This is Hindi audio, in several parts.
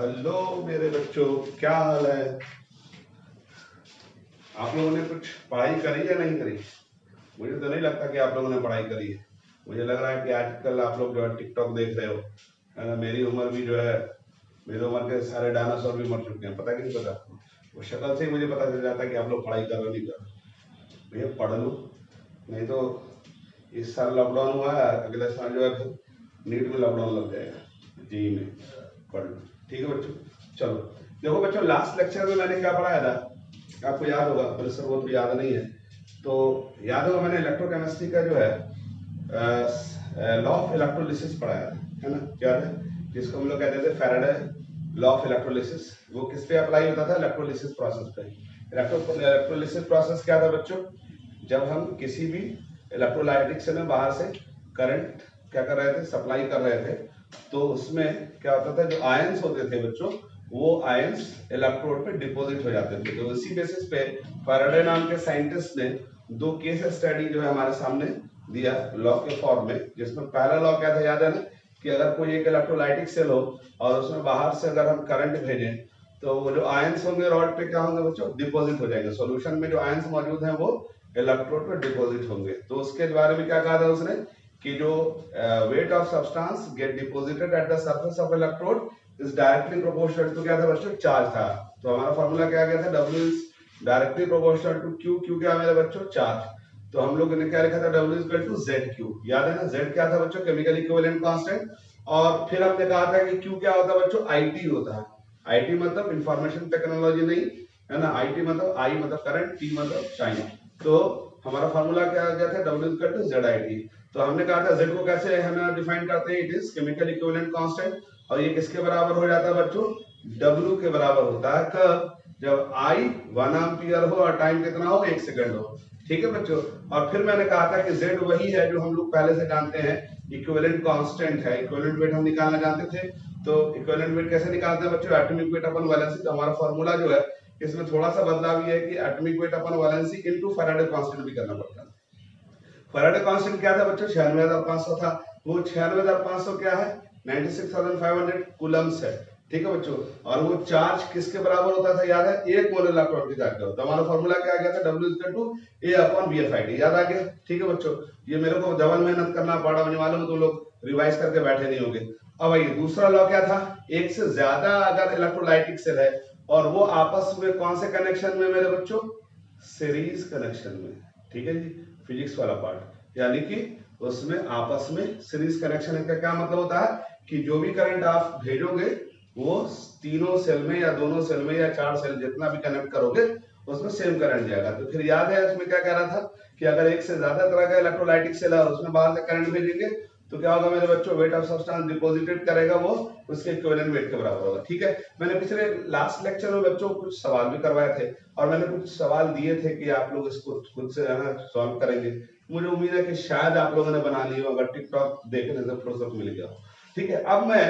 हेलो मेरे बच्चों, क्या हाल है? आप लोगों ने कुछ पढ़ाई करी या नहीं करी? मुझे तो नहीं लगता कि आप लोगों ने पढ़ाई करी है। मुझे लग रहा है कि आजकल आप लोग जो है टिकटॉक देख रहे हो, है ना? मेरी उम्र भी जो है, मेरी उम्र के सारे डायनासोर भी मर चुके हैं। पता कि नहीं पता? वो शक्ल से ही मुझे पता चल जाता है कि आप लोग पढ़ाई कर रहे हो नहीं कर रहे। भैया पढ़ लो, नहीं तो इस साल लॉकडाउन हुआ है, अगले साल जो है फिर नीट में लॉकडाउन लग जाएगा, जी में। पढ़ लो, ठीक है बच्चों। चलो देखो बच्चों, लास्ट लेक्चर में मैंने क्या पढ़ाया था आपको याद होगा, परिसर वो तो याद नहीं है। तो याद होगा मैंने इलेक्ट्रोकेमिस्ट्री का जो है लॉ ऑफ इलेक्ट्रोलिसिस पढ़ाया था, है ना? याद है? जिसको हम लोग कहते थे फैराडे लॉ ऑफ इलेक्ट्रोलिसिस। वो किस पे अप्लाई होता था? इलेक्ट्रोलिसिस प्रोसेस पे। इलेक्ट्रोलिसिस प्रोसेस क्या था बच्चों? जब हम किसी भी इलेक्ट्रोलाइटिक से में बाहर से करंट क्या कर रहे थे, सप्लाई कर रहे थे, तो उसमें क्या होता था, जो आयंस होते थे बच्चों, वो आयंस इलेक्ट्रोड पे डिपॉजिट हो जाते थे। तो इसी बेसिस पे फैराडे नाम के साइंटिस्ट ने दो केस स्टडी जो है हमारे सामने दिया लॉ के फॉर्म में, जिसमें पहला लॉ क्या था याद है ना, कि अगर कोई एक इलेक्ट्रोलाइटिक सेल हो और उसमें बाहर से अगर हम करंट भेजें, तो वो जो आयंस होंगे रॉड पे क्या होंगे बच्चों? डिपॉजिट हो जाएंगे। सॉल्यूशन में जो आयंस मौजूद हैं वो इलेक्ट्रोड पे डिपॉजिट होंगे। तो उसके बारे में क्या कहा था उसने, कि जो weight of substance get deposited at the surface of electrode is directly proportional to क्या था बच्चों? चार्ज था। तो हमारा फॉर्मूला क्या गया था? W is directly proportional to Q। Q क्या मेरे बच्चों? चार्ज। तो हम लोग ने क्या लिखा था? W equal to ZQ। याद है ना? Z क्या था बच्चों? Chemical equivalent constant. और फिर हमने कहा था कि Q क्या होता है बच्चों? IT होता है। IT मतलब इंफॉर्मेशन टेक्नोलॉजी नहीं, है ना? IT मतलब I मतलब करंट, T मतलब टाइम। तो हमारा फॉर्मूला क्या आ गया था? W equal to ZIT। तो हमने कहा था Z को कैसे हम डिफाइन करते हैं? It is chemical equivalent constant. और ये किसके बराबर हो जाता है बच्चों? W के बराबर होता है कब? जब I 1 एम्पियर हो और टाइम कितना हो? 1 सेकंड हो। ठीक है बच्चों। और फिर मैंने कहा था कि Z वही है जो हम लोग पहले से जानते हैं, इक्विवेलेंट कांस्टेंट है। इक्विवेलेंट वेट हम निकालना जानते थे। तो इक्विवेलेंट वेट कैसे निकालते हैं बच्चों? एटॉमिक वेट अपन वैलेंसी। तो हमारा फॉर्मूला जो है इसमें थोड़ा सा बदलाव ये है कि एटॉमिक वेट अपन वैलेंसी इनटू फैराडे कांस्टेंट भी करना पड़ता है। फैराडे कांस्टेंट क्या था बच्चों? 96,500 था। वो 96,500 क्या है? 96,500 कूलम्स है। ठीक है बच्चों। और वो चार्ज किसके बराबर होता था याद है? एक मोल इलेक्ट्रॉन के चार्ज का। तो हमारा फॉर्मूला क्या आ गया था? W equal to A upon BFIT। याद आ गया? ठीक है बच्चों। ये मेरे को डबल मेहनत करना पड़ा, होने वाले में तो लोग रिवाइज करके बैठे नहीं होंगे। अब आइए दूसरा लॉ क्या था? एक से ज्यादा अगर इलेक्ट्रोलाइटिक सेल है और वो आपस में कौन से कनेक्शन में मेरे बच्चों? सीरीज कनेक्शन में। ठीक है जी, फिजिक्स वाला पार्ट। यानी कि उसमें आपस में सीरीज कनेक्शन का क्या मतलब होता है? कि जो भी करंट आप भेजोगे वो तीनों सेल में या दोनों सेल में या चार सेल जितना भी कनेक्ट करोगे उसमें सेम करंट जाएगा। तो फिर याद है उसमें क्या कह रहा था कि अगर एक से ज्यादा तरह का इलेक्ट्रोलाइटिक सेल है और उसमें बाहर से करंट भेजेंगे तो क्या होगा मेरे बच्चों? वेट ऑफ सब्सटेंस डिपॉजिटेड करेगा वो उसके इक्विवेलेंट वेट के बराबर होगा। ठीक है। मैंने पिछले लास्ट लेक्चर में बच्चों कुछ सवाल भी करवाए थे और मैंने कुछ सवाल दिए थे कि आप लोग इसको खुद से है ना सॉल्व करेंगे। मुझे उम्मीद है कि शायद आप लोगों ने बना ली हो अगर टिकटॉक देखने से फुर्सत मिल गया। ठीक है। अब मैं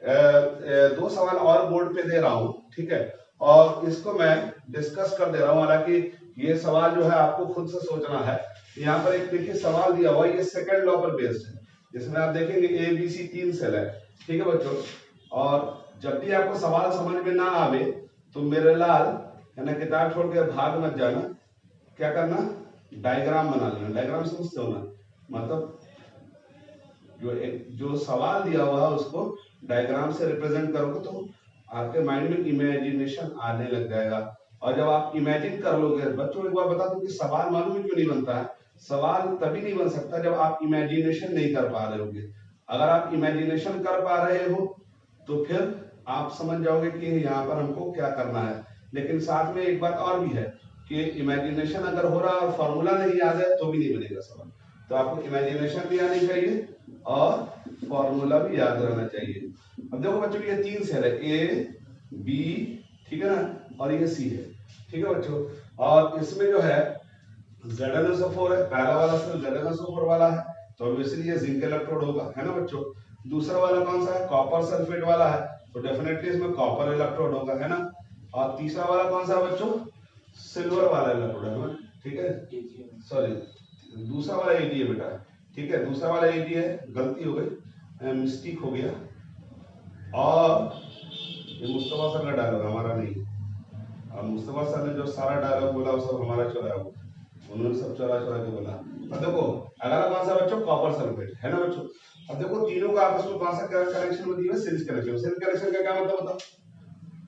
दो सवाल और बोर्ड पे दे रहा हूं, ठीक है, और इसको मैं डिस्कस कर दे रहा हूं। हालांकि ये सवाल जो है आपको खुद से सोचना है। यहाँ पर एक देखिए सवाल दिया हुआ, ये सेकंड लॉ पर बेस्ड है, जिसमें आप देखेंगे ABC 3 सेल है। ठीक है बच्चों। और जब भी आपको सवाल समझ में ना आवे तो मेरे लाल है ना, किताब छोड़ के भाग मत जाना। क्या करना? डायग्राम बना लेना। डायग्राम समझते हो ना? मतलब जो सवाल दिया हुआ है उसको डायग्राम से रिप्रेजेंट करोगे तो आपके माइंड में इमेजिनेशन आने लग जाएगा। और जब आप इमेजिन कर लोगे, बच्चों एक बार बता दूं कि सवाल मालूम है क्यों नहीं बनता है? सवाल तभी नहीं बन सकता जब आप इमेजिनेशन नहीं कर पा रहे होगे। अगर आप इमेजिनेशन कर पा रहे हो तो फिर आप समझ जाओगे कि यहाँ पर हमको क्या करना है। लेकिन साथ में एक बात और भी है कि इमेजिनेशन अगर हो रहा है और फॉर्मूला नहीं याद है तो भी नहीं बनेगा सवाल। तो आपको इमेजिनेशन भी आनी चाहिए और फॉर्मूला भी याद रहना चाहिए। अब देखो बच्चों, ये 3 सेल है, A B, ठीक है ना, और ये C है। ठीक है बच्चों। और इसमें जो है ZnSO4 है, पहला वाला सेल ZnSO4 वाला है, तो ऑब्वियसली ये जिंक इलेक्ट्रोड होगा, है ना बच्चों। दूसरा वाला कौन सा है? कॉपर सल्फेट वाला है, तो डेफिनेटली इसमें कॉपर इलेक्ट्रोड होगा, है ना। और तीसरा वाला कौन सा है बच्चों? सिल्वर वाला इलेक्ट्रोड है ना, ठीक है। सॉरी, दूसरा वाला AD है बेटा, ठीक है। दूसरा वाला AD है, गलती हो गई, मिस्टेक हो गया। और ये मुस्तफा सर का डायलॉग, हमारा नहीं है। अब मुस्तफा सर ने जो सारा डायलॉग बोला वो सब हमारा चुराया हुआ, उन्होंने सब चुरा चुरा के बोला। अब देखो अगला कौन सा बच्चों, कॉपर सल्फेट है ना बच्चों। अब देखो तीनों का आपस में कौन सा कनेक्शन होती है, सीरीज कनेक्शन। सीरीज कनेक्शन का क्या मतलब बताओ,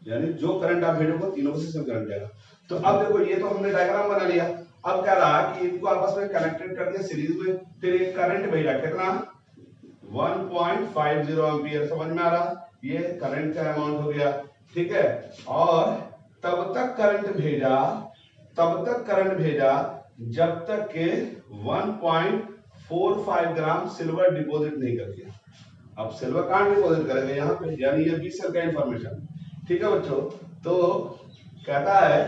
यानी जो करंट आप भेजोगे तीनों को सीरीज करंट जाएगा। तो अब देखो ये तो हमने डायग्राम बना लिया। अब क्या रहा कि इनको आपस में कनेक्टेड कर दिया सीरीज में, फिर एक करंट भेजा कितना 1.50 एम्पियर, समझ में आ रहा, ये करंट का अमाउंट हो गया, ठीक है। और तब तक करंट भेजा जब तक के 1.45 ग्राम सिल्वर डिपॉजिट नहीं कर दिया। अब सिल्वर कहां डिपॉजिट करेंगे, यहाँ पे, यानी ये 20 सेल का इंफॉर्मेशन, ठीक है बच्चों। तो कहता है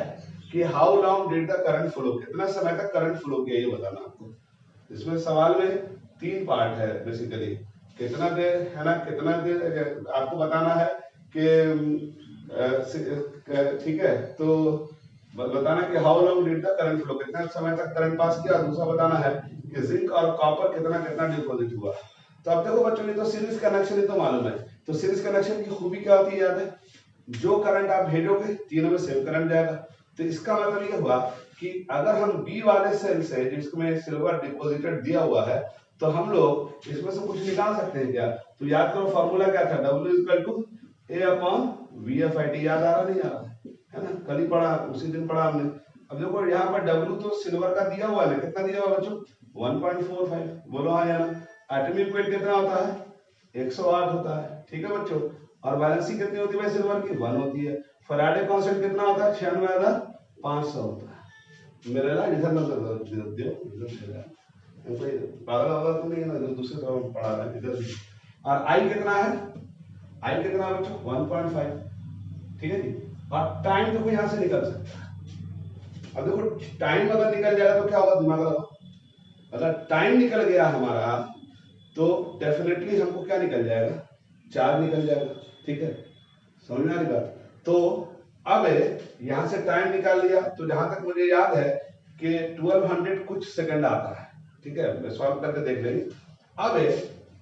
कि how long did the current flow, कितना समय तक करंट फ्लो किया ये बताना आपको। इसमें सवाल में 3 पार्ट है बेसिकली, कितना देर है ना, कितना देर आपको बताना है कि ठीक है। तो बताना कि how long did the current flow, कितना समय तक करंट पास किया। दूसरा बताना है कि जिंक और कॉपर कितना कितना डिपॉजिट हुआ। तो अब देखो बच्चों, ये तो सीरीज कनेक्शन ही तो मालूम है। तो सीरीज कनेक्शन की खूबी क्या होती है याद है, जो करंट आप भेजोगे तीनों में सेम करंट जाएगा। तो इसका मतलब ये हुआ कि अगर हम बी वाले सेल से जिसमें सिल्वर डिपॉजिटेड दिया हुआ है, तो हम लोग इसमें से कुछ निकाल सकते हैं क्या। तो याद करो फॉर्मूला क्या था, W=A/VFIT। याद आ रहा नहीं आ रहा है ना, कल ही पढ़ा, उसी दिन पढ़ा हमने। अब देखो यहाँ पर W तो सिल्वर का दिया हुआ है, कितना दिया हुआ बच्चों 1.45, बोलो हाँ या ना। एटॉमिक वेट कितना होता है 108 होता है, ठीक है बच्चों। और वैलेंसी कितनी होती है सिल्वर की 1 होती है। फैराडे कांस्टेंट कितना होता है 96,500 होता है। मेरे ना इधर नजर दियो, कोई पागल वाला तो नहीं है ना, जो दूसरे तरफ पढ़ा रहा है इधर भी। और आई कितना है, आई कितना है बच्चों 1.5, ठीक है जी। और टाइम देखो यहां से निकल सकता है। अब देखो टाइम अगर निकल जाएगा तो क्या होगा, दिमाग लगाओ। अगर टाइम निकल गया हमारा तो डेफिनेटली हमको क्या निकल जाएगा, चार्ज निकल जाएगा, ठीक है, समझ में आ रही बात। तो अब यहां से टाइम निकाल लिया, तो जहां तक मुझे याद है कि 1200 कुछ सेकंड आता है, ठीक है, मैं सॉल्व करके देख लेंगे। अब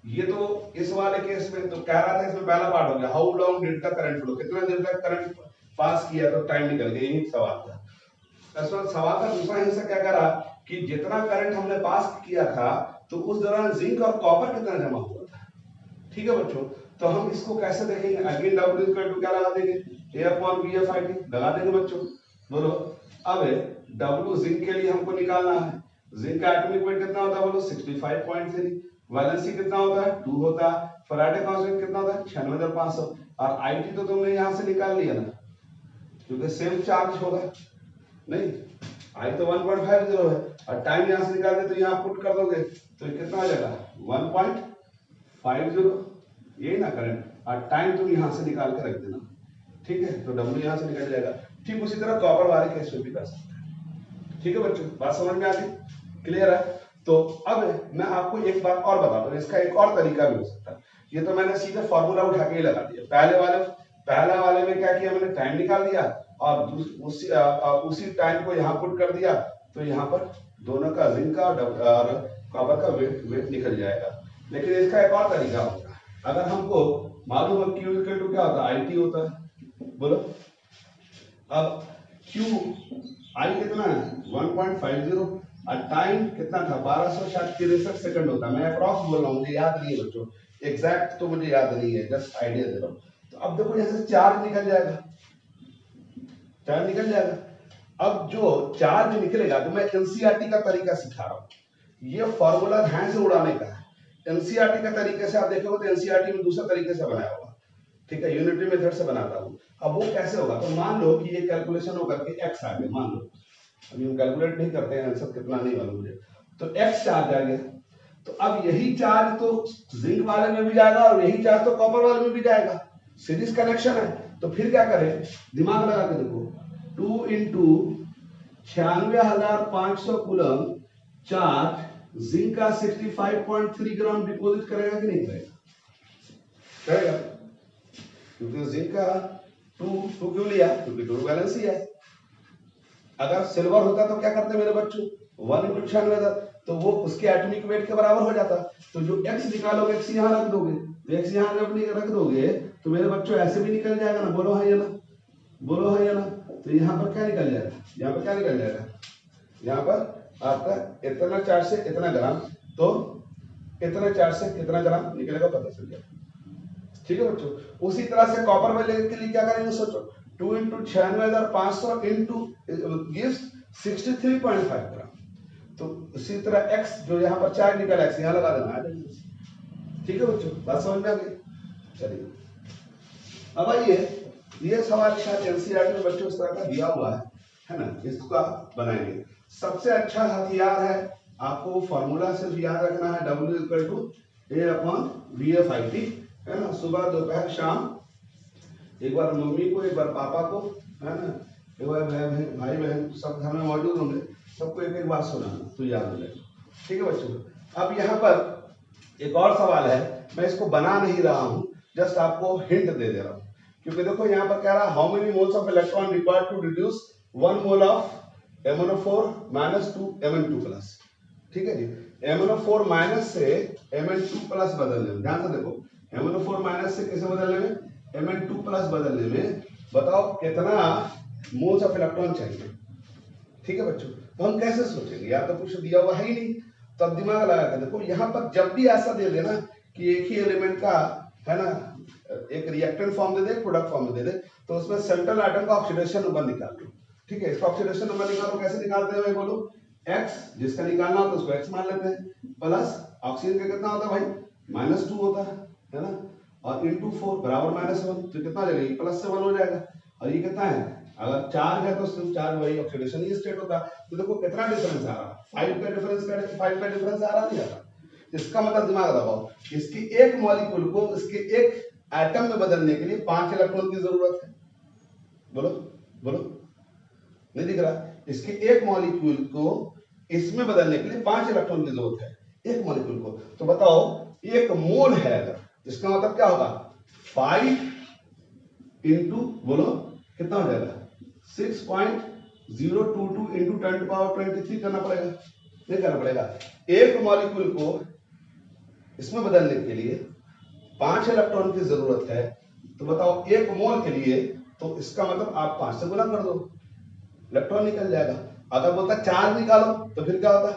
ये तो इस वाले केस में तो कह रहा था, इसमें पहला पार्ट हो गया how long did the current flow, कितना देर तक करंट पास किया तो टाइम निकल गया, यही सवाल था। सवाल का दूसरा हिस्सा क्या करा कि जितना करंट हमने पास किया था तो उस दौरान जिंक और कॉपर कितना जमा हुआ था, ठीक है बच्चों। तो हम इसको कैसे देखेंगे, अगेन W इक्वल टू क्या लगा देंगे A/VFIT लगा देंगे बच्चों, बोलो। अब W जिंक के लिए हमको निकालना है, जिंक का एटॉमिक वेट कितना होता है बोलो 65.3, वैलेंसी कितना होता है 2 होता है, फैराडे कांस्टेंट कितना होता है 96,500। और IT तो तुमने यहां से निकाल लिया ना, क्योंकि सेम चार्ज होगा नहीं, आई तो 1.50 है और टाइम यहां से निकाल दे तो यहां पुट कर दोगे तो कितना आ जाएगा 1.50, यही ना करंट, और टाइम तुम यहां से निकाल के रख देना, ठीक है। तो W यहां से निकल जाएगा। ठीक उसी तरह कॉपर वाले केस में भी कर सकते हैं, ठीक है बच्चों, बात समझ में आ गई, क्लियर है। तो अब मैं आपको एक बात और बता दूं, इसका एक और तरीका भी हो सकता है। ये तो मैंने सीधे फॉर्मूला उठा के ही लगा दिया, पहले वाले में क्या किया मैंने, टाइम निकाल दिया और उसी टाइम को यहाँ पुट कर दिया, तो यहाँ पर दोनों का जिंक का और कॉपर का वेट निकल जाएगा। लेकिन इसका एक और तरीका होगा, अगर हमको मालूम है Q इक्वल टू क्या होता है IT होता है, बोलो। अब Q I कितना है 1.50 और टाइम कितना था 1263 सेकंड होता है। मैं अप्रॉक्स बोल रहा हूँ, मुझे याद नहीं है बच्चों, एग्जैक्ट तो मुझे याद नहीं है, जस्ट आइडिया दे रहा हूँ। तो अब देखो जैसे चार्ज निकल जाएगा, चार्ज निकल जाएगा। अब जो चार्ज निकलेगा, तो मैं एनसीईआरटी का तरीका सिखा रहा हूँ, ये फॉर्मूला ध्यान से उड़ाने का है। एनसीईआरटी का तरीके से आप देखोगे तो एनसीईआरटी में दूसरा तरीके से बनाया होगा, ठीक है, यूनिटरी मेथड से बनाता हूँ। अब वो कैसे होगा, तो मान लो कि ये कैलकुलेशन होकर के x आ गया, मान लो, अभी हम कैलकुलेट नहीं करते हैं आंसर कितना नहीं मालूम मुझे, तो x चार्ज आ गया। तो अब यही चार्ज तो जिंक वाले में भी जाएगा और यही चार्ज तो कॉपर वाले में भी जाएगा, सीरीज कनेक्शन है। तो फिर क्या करें, दिमाग लगा के देखो, 2 इंटू 96,500 कूलम चार्ज जिंक का 65.3 ग्राम डिपॉजिट करेगा कि नहीं करेगा, करेगा, क्योंकि जिंक का 2 क्यों लिया, क्योंकि 2 बैलेंस ही है। अगर सिल्वर होता तो क्या करते मेरे बच्चों 1 इंटू 96,000, तो वो उसके एटॉमिक वेट के बराबर हो जाता। तो जो x निकालोगे x यहाँ रख दोगे, तो x यहाँ जब रख दोगे तो मेरे बच्चों ऐसे भी निकल जाएगा ना, बोलो हाँ या ना, बोलो हाँ या ना। तो यहाँ पर क्या निकल जाएगा, यहाँ पर क्या निकल जाएगा, यहाँ पर आपका इतना चार्ज से इतना ग्राम, तो इतना चार्ज से कितना ग्राम निकलेगा पता चल जाएगा। ठीक है बच्चों। उसी तरह से कॉपर में लेने के लिए क्या करेंगे सोचो, 2 इंटू 96,500 इंटू गिव्स 63.5 ग्राम। तो उसी तरह x जो यहाँ पर चार्ज निकला, x यहाँ लगा देना। ठीक है बच्चों, बात समझ में आ गई। चलिए अब आइए, ये सवाल शायद एनसीईआरटी में बच्चों इस तरह का दिया हुआ है ना, इसका बनाएंगे। सबसे अच्छा हथियार है, आपको फॉर्मूला सिर्फ याद रखना है, W इक्वल टू A/VFIT, है ना। सुबह दोपहर शाम एक बार मम्मी को, एक बार पापा को, है ना, एक बार भाई बहन सब घर में मौजूद होंगे, सबको एक एक बात सुनाना तो याद हो जाएगा। ठीक है बच्चों। अब यहाँ पर एक और सवाल है, मैं इसको बना नहीं रहा हूँ, जस्ट आपको हिंट दे दे रहा हूँ, क्योंकि देखो यहाँ पर कह रहा है how many moles of electron required to reduce 1 mole of MnO4 minus to Mn2 plus. ठीक है जी, MnO4 माइनस से Mn2 प्लस बदलने में, ध्यान से देखो, MnO4 माइनस से किसे बदलने में, Mn2 प्लस बदलने में बताओ कितना मोल्स ऑफ इलेक्ट्रॉन चाहिए। ठीक है बच्चों। तो हम कैसे सोचेंगे, या तो कुछ दिया हुआ है ही नहीं, तो अब दिमाग लगा कर देखो, यहाँ पर जब भी ऐसा दे देना कि एक ही एलिमेंट का, है ना, एक रिएक्टेंट फॉर्म दे दे, प्रोडक्ट फॉर्म में दे दे, तो उसमें सेंट्रल आटम का ऑक्सीडेशन नंबर निकाल लो। ठीक है, इसका ऑक्सीडेशन नंबर निकालो, कैसे निकालते हैं भाई बोलो, x जिसका निकालना हो तो उसको x मान लेते हैं, प्लस ऑक्सीजन का कितना होता है भाई, -2 होता है ना, और इंटू 4 बराबर -1, तो कितना हो जाएगा, प्लस से 1 हो जाएगा। और ये कितना है, अगर चार्ज है तो सिर्फ चार्ज वही ऑक्सीडेशन ही स्टेट होता है। तो देखो कितना डिफरेंस आ रहा, 5 का डिफरेंस, 5 का डिफरेंस आ रहा, नहीं आ रहा। इसका मतलब दिमाग लगाओ, इसकी एक मॉलिक्यूल को इसके एक एटम में बदलने के लिए 5 इलेक्ट्रॉन की जरूरत है। बोलो बोलो, नहीं दिख रहा, इसके एक मॉलिक्यूल को इसमें बदलने के लिए 5 इलेक्ट्रॉन की जरूरत है, एक मॉलिक्यूल को। तो बताओ एक मोल है अगर, इसका मतलब क्या होगा, 5 इंटू, बोलो कितना हो जाएगा, 6.022 इंटू 10⁻23 करना पड़ेगा, नहीं करना पड़ेगा। एक मॉलिक्यूल को इसमें बदलने के लिए 5 इलेक्ट्रॉन की जरूरत है, तो बताओ एक मोल के लिए, तो इसका मतलब आप 5 से गुना कर दो, इलेक्ट्रॉन निकल जाएगा। अगर बोलता चार्ज निकालो तो फिर क्या होता,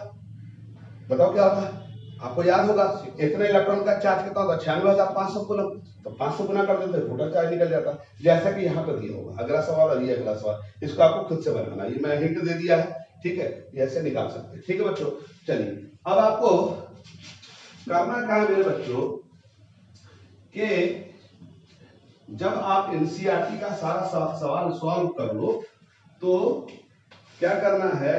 बताओ क्या होता, आपको याद होगा इतने इलेक्ट्रॉन का चार्ज कितना होता, 96,500 कूलम, तो 500 गुना कर देते टोटल चार्ज निकल जाता, जैसा कि यहाँ पर दिया होगा। अगला सवाल और ये अगला सवाल, इसको आपको खुद से बनाना, ये मैं हिंट दे दिया है। ठीक है, ऐसे निकाल सकते हैं। ठीक है बच्चों। चलिए अब आपको करना क्या है मेरे बच्चों, कि जब आप एनसीईआरटी का सारा सवाल सॉल्व कर लो, तो क्या करना है,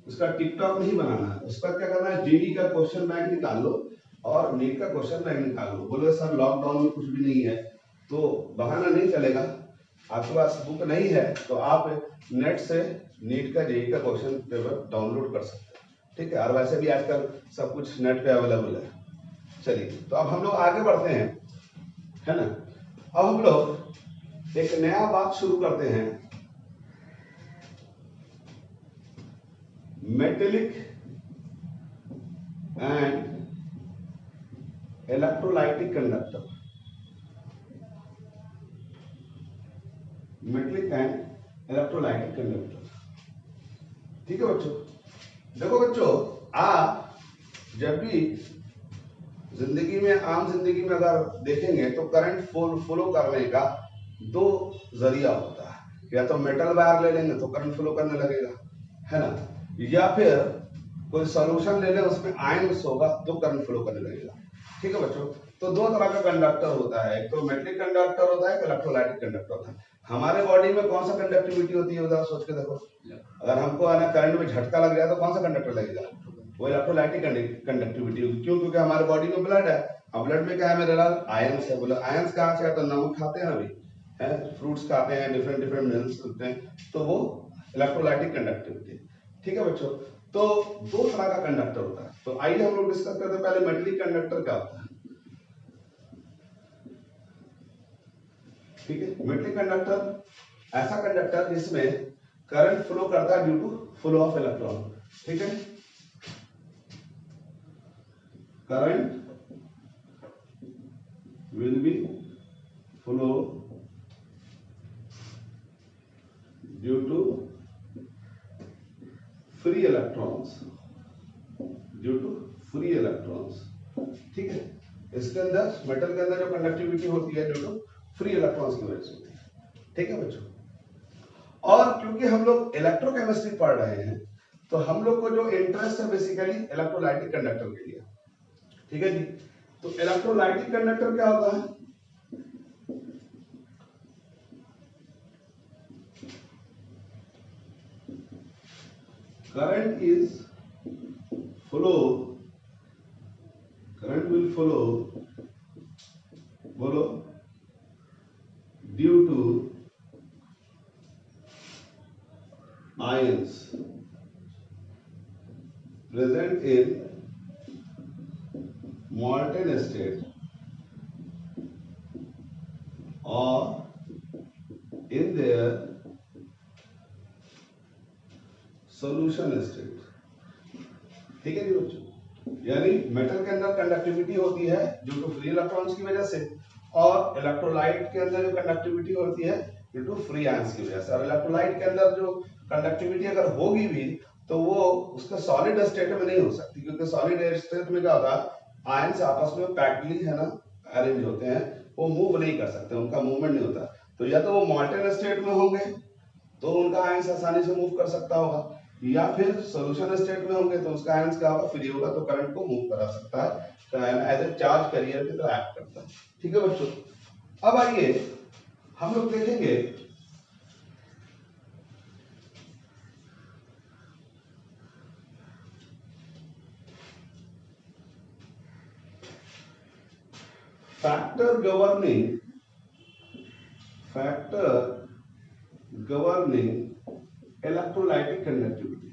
उसका टिकटॉक नहीं बनाना है, उसका क्या करना है, जीडी का क्वेश्चन बैंक निकाल लो और नीट का क्वेश्चन बैंक निकाल लो। बोलो सर लॉकडाउन में कुछ भी नहीं है, तो बहाना नहीं चलेगा, आपके पास बुक नहीं है तो आप नेट से नीट का जेईई का क्वेश्चन पेपर डाउनलोड कर सकते हैं। ठीक है, और वैसे भी आजकल सब कुछ नेट पे अवेलेबल है। चलिए तो अब हम लोग आगे बढ़ते हैं, है ना। अब हम लोग एक नया बात शुरू करते हैं, metallic and electrolytic conductor, metallic and electrolytic conductor. ठीक है बच्चों। देखो बच्चों, आप जब भी जिंदगी में, आम जिंदगी में अगर देखेंगे तो करंट फ्लो करने का दो जरिया होता है, या तो मेटल वायर ले लेंगे तो करंट फ्लो करने लगेगा, है ना, या फिर कोई सॉल्यूशन ले लें उसमें आयंस होगा तो करंट फ्लो करने लगेगा। ठीक है बच्चों। तो दो तरह का कंडक्टर होता है, एक तो मेटेलिक कंडक्टर होता है, एक इलेक्ट्रोलाइटिक कंडक्टर होता है। हमारे बॉडी में कौन सा कंडक्टिविटी होती है, जरा सोच के देखो। अगर हमको है ना करंट में झटका लग जाए तो कौन सा कंडक्टर लगेगा, वो इलेक्ट्रोलाइटिक कंडक्टिविटी होगी। क्यों, क्योंकि हमारे बॉडी में ब्लड है, और ब्लड में क्या है मेरे लाल, आयंस है। बोलो आयंस कहाँ से, तो नमक खाते हैं अभी, है, फ्रूट्स खाते हैं, डिफरेंट डिफरेंट मिनरल्स खाते हैं, तो वो इलेक्ट्रोलाइटिक कंडक्टिविटी। ठीक है बच्चों। तो दो तरह का कंडक्टर होता है, तो आइए हम लोग डिस्कस करते हैं पहले मेटेलिक कंडक्टर क्या होता है। ठीक है, मेटेलिक कंडक्टर ऐसा कंडक्टर जिसमें करंट फ्लो करता है due to flow of electron. ठीक है, current will be flow due to free electrons, due to free electrons. ठीक है, इसके अंदर मेटल के अंदर जो कंडक्टिविटी होती है ड्यू टू फ्री इलेक्ट्रॉन्स की वजह से होती है। ठीक है बच्चों, और क्योंकि हम लोग इलेक्ट्रोकेमिस्ट्री पढ़ रहे हैं तो हम लोग को जो इंटरेस्ट है बेसिकली इलेक्ट्रोलाइटिक कंडक्टर के लिए। ठीक है जी, तो इलेक्ट्रोलाइटिक कंडक्टर क्या होता है? current will flow बोलो due to ions present in molten state or in their solution state। ठीक है जी बच्चों, यानी मेटल के अंदर कंडक्टिविटी होती है ड्यू टू फ्री इलेक्ट्रॉन्स की वजह से, और इलेक्ट्रोलाइट के अंदर जो कंडक्टिविटी होती है ड्यू टू फ्री आयंस की वजह से। और इलेक्ट्रोलाइट के अंदर जो कंडक्टिविटी अगर होगी भी तो वो उसका सॉलिड स्टेट में नहीं हो सकती, क्योंकि सॉलिड स्टेट में क्या होता है, आयंस आपस में पैक्डली है ना अरेंज होते हैं, वो मूव नहीं कर सकते, उनका मूवमेंट नहीं होता। तो या तो वो मॉल्टेन स्टेट में होंगे तो उनका आयंस आसानी से मूव कर सकता होगा, या फिर सॉल्यूशन स्टेट में होंगे तो उसका आयंस क्या होगा, फ्री होगा, तो करंट को मूव करा सकता है, एज ए चार्ज कैरियर की तरह एक्ट करता है। ठीक है बच्चों, अब आइए हम लोग देखेंगे फैक्टर गवर्निंग इलेक्ट्रोलाइटिक कंडक्टिविटी।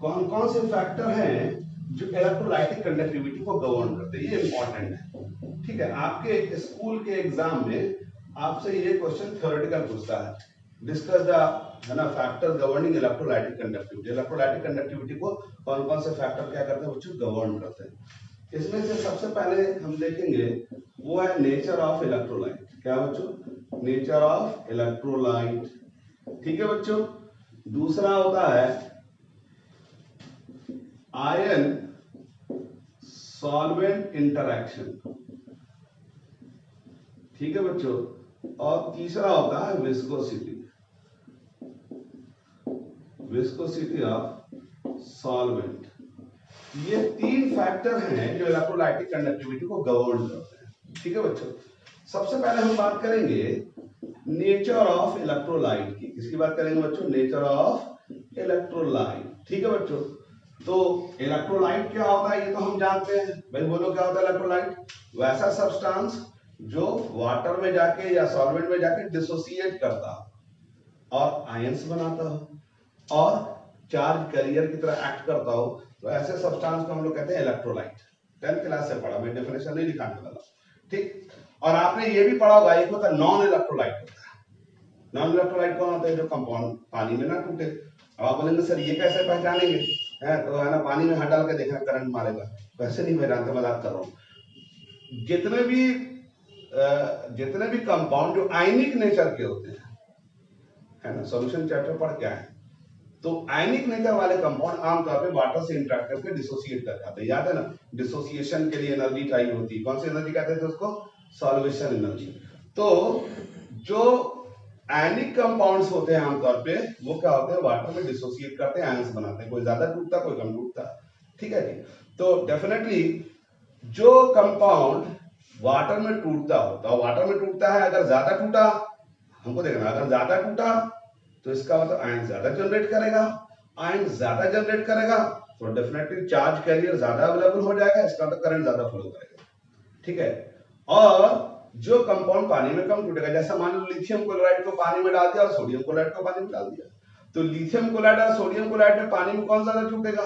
कौन कौन से फैक्टर हैं जो इलेक्ट्रोलाइटिक कंडक्टिविटी को गवर्न करते हैं, ये इंपॉर्टेंट है। ठीक है, आपके स्कूल के एग्जाम में आपसे ये क्वेश्चन थ्योरेटिकल पूछता है, डिस्कस द है ना factor governing electrolytic conductivity. Electrolytic conductivity को कौन कौन से फैक्टर क्या करते हैं बच्चों, गवर्न करते हैं। इसमें से सबसे पहले हम देखेंगे वो है नेचर ऑफ इलेक्ट्रोलाइट। क्या बच्चों, नेचर ऑफ इलेक्ट्रोलाइट। ठीक है बच्चों, दूसरा होता है आयन सॉल्वेंट इंटरैक्शन। ठीक है बच्चों, और तीसरा होता है विस्कोसिटी ऑफ सॉल्वेंट। ये तीन फैक्टर हैं जो इलेक्ट्रोलाइटिक कंडक्टिविटी को गवर्न करते हैं। ठीक है बच्चों, सबसे पहले हम बात करेंगे नेचर ऑफ इलेक्ट्रोलाइट की। किसकी बात करेंगे बच्चों, नेचर ऑफ इलेक्ट्रोलाइट। ठीक है बच्चों, तो इलेक्ट्रोलाइट क्या होता है ये तो हम जानते हैं भाई, बोलो क्या होता है इलेक्ट्रोलाइट, वैसा सब्सटेंस जो वाटर में जाके या सॉल्वेंट में जाके डिसोसिएट करता और आयंस बनाता हो और चार्ज कैरियर की तरह एक्ट करता हो, तो ऐसे सब्सटेंस को हम लोग कहते हैं इलेक्ट्रोलाइट। 10th क्लास से पढ़ा, मैं डेफिनेशन नहीं दिखाने वाला। ठीक, और आपने ये भी पढ़ा होगा, एक होता है नॉन इलेक्ट्रोलाइट होता है। नॉन इलेक्ट्रोलाइट कौन होता है, जो कंपाउंड पानी में ना टूटे। अब आप बोलेंगे सर ये कैसे पहचानेंगे, है तो है ना पानी में हाथ डाल के देखना करंट मारेगा, वैसे नहीं पहचानते, मजाक कर रहा हूं। जितने भी कंपाउंड जो आयनिक नेचर के होते हैं, है ना, सॉल्यूशन चैप्टर पढ़ के आए, तो आयनिक नेचर वाले कंपाउंड आमतौर पे वाटर से इंटरेक्ट करके डिसोसिएट कर जाते हैं। याद है ना, डिसोसिएशन के लिए एनर्जी चाहिए होती है, कौन सी एनर्जी कहते थे उसको, सॉल्वेशन एनर्जी। तो जो आयनिक कंपाउंड्स होते हैं आमतौर पे वो क्या होते हैं, वाटर में डिसोसिएट करते हैं, आयंस बनाते हैं, कोई ज्यादा टूटता कोई कम टूटता। ठीक है जी, तो डेफिनेटली जो कंपाउंड वाटर में टूटता होता है, वाटर में टूटता है, अगर ज्यादा टूटा, हमको देखना, अगर ज्यादा टूटा तो इसका मतलब आयन ज्यादा जनरेट करेगा, आयन ज्यादा जनरेट करेगा तो डेफिनेटली चार्ज कैरियर ज्यादा अवेलेबल हो जाएगा, इसका मतलब करंट ज्यादा फ्लो करेगा। ठीक है, और जो कंपाउंड पानी में कम टूटेगा, जैसा मान लो लिथियम क्लोराइड को पानी में डाल दिया और सोडियम क्लोराइड को पानी में डाल दिया, तो लिथियम क्लोराइड और सोडियम क्लोराइड में पानी में कौन ज्यादा टूटेगा,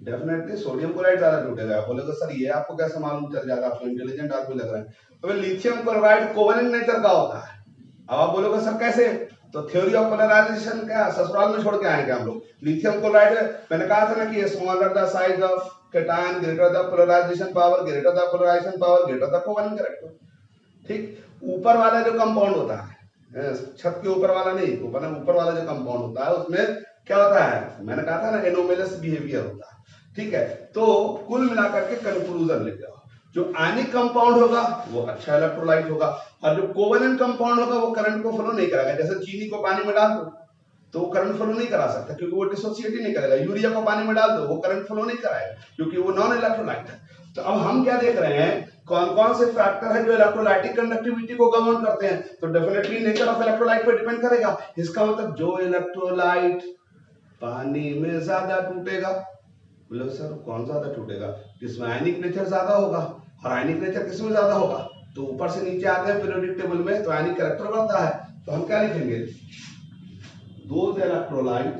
डेफिनेटली सोडियम क्लोराइड ज्यादा टूटेगा। बोलेगा सर ये आपको कैसे मालूम चल जाएगा, आपको इंटेलिजेंट आदमी लग रहा है। तो लिथियम क्लोराइड कोवेलेंट नेचर का होता है। अब आप बोलोगे सर कैसे, तो थ्योरी ऑफ पोलराइजेशन क्या ससुराल में छोड़ के आएंगे हम लोग। लिथियम क्लोराइड मैंने कहा था ना कि smaller the size of cation greater the polarization power, greater the polarization power, greater the covalent character. ठीक, ऊपर वाला जो कंपाउंड होता है, छत के ऊपर वाला नहीं, ऊपर वाला जो कंपाउंड होता है उसमें क्या होता है, मैंने कहा था ना एनोमेलस बिहेवियर होता है। ठीक है, तो कुल मिलाकर के कंक्लूजन लेके आओ, जो आयनिक कंपाउंड होगा वो अच्छा इलेक्ट्रोलाइट होगा, और जो कोवेलेंट कंपाउंड होगा वो करंट को फ्लो नहीं करेगा। जैसे चीनी को पानी में डाल दो तो वो करंट फ्लो नहीं करा सकता क्योंकि वो डिसोसिएट ही नहीं करेगा। यूरिया को पानी में डाल दो वो करंट फ्लो नहीं कराएगा क्योंकि वो नॉन इलेक्ट्रोलाइट है। तो अब हम क्या देख रहे हैं, कौन कौन से फैक्टर है जो इलेक्ट्रोलाइटिक कंडक्टिविटी को गवर्न करते हैं। तो डेफिनेटली नेचर ऑफ इलेक्ट्रोलाइट पर डिपेंड करेगा। इसका मतलब जो इलेक्ट्रोलाइट पानी में ज्यादा टूटेगा, बोले सर कौन ज्यादा टूटेगा, जिसमें आयनिक नेचर ज्यादा होगा, और आयनिक नेचर किसमें ज्यादा होगा, तो ऊपर से नीचे आते हैं पीरियोडिक टेबल में तो आयनिक कैरेक्टर बढ़ता है। तो हम क्या लिखेंगे, those electrolytes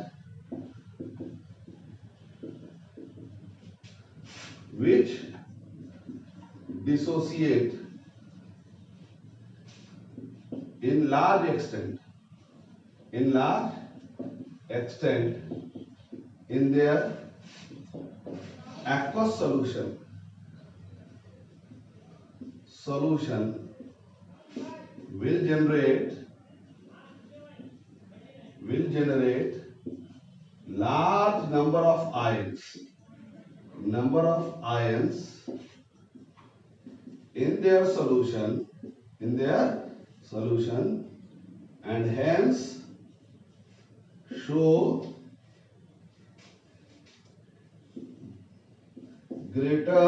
which dissociate in large extent in their aqueous solution will generate large number of ions in their solution and hence show greater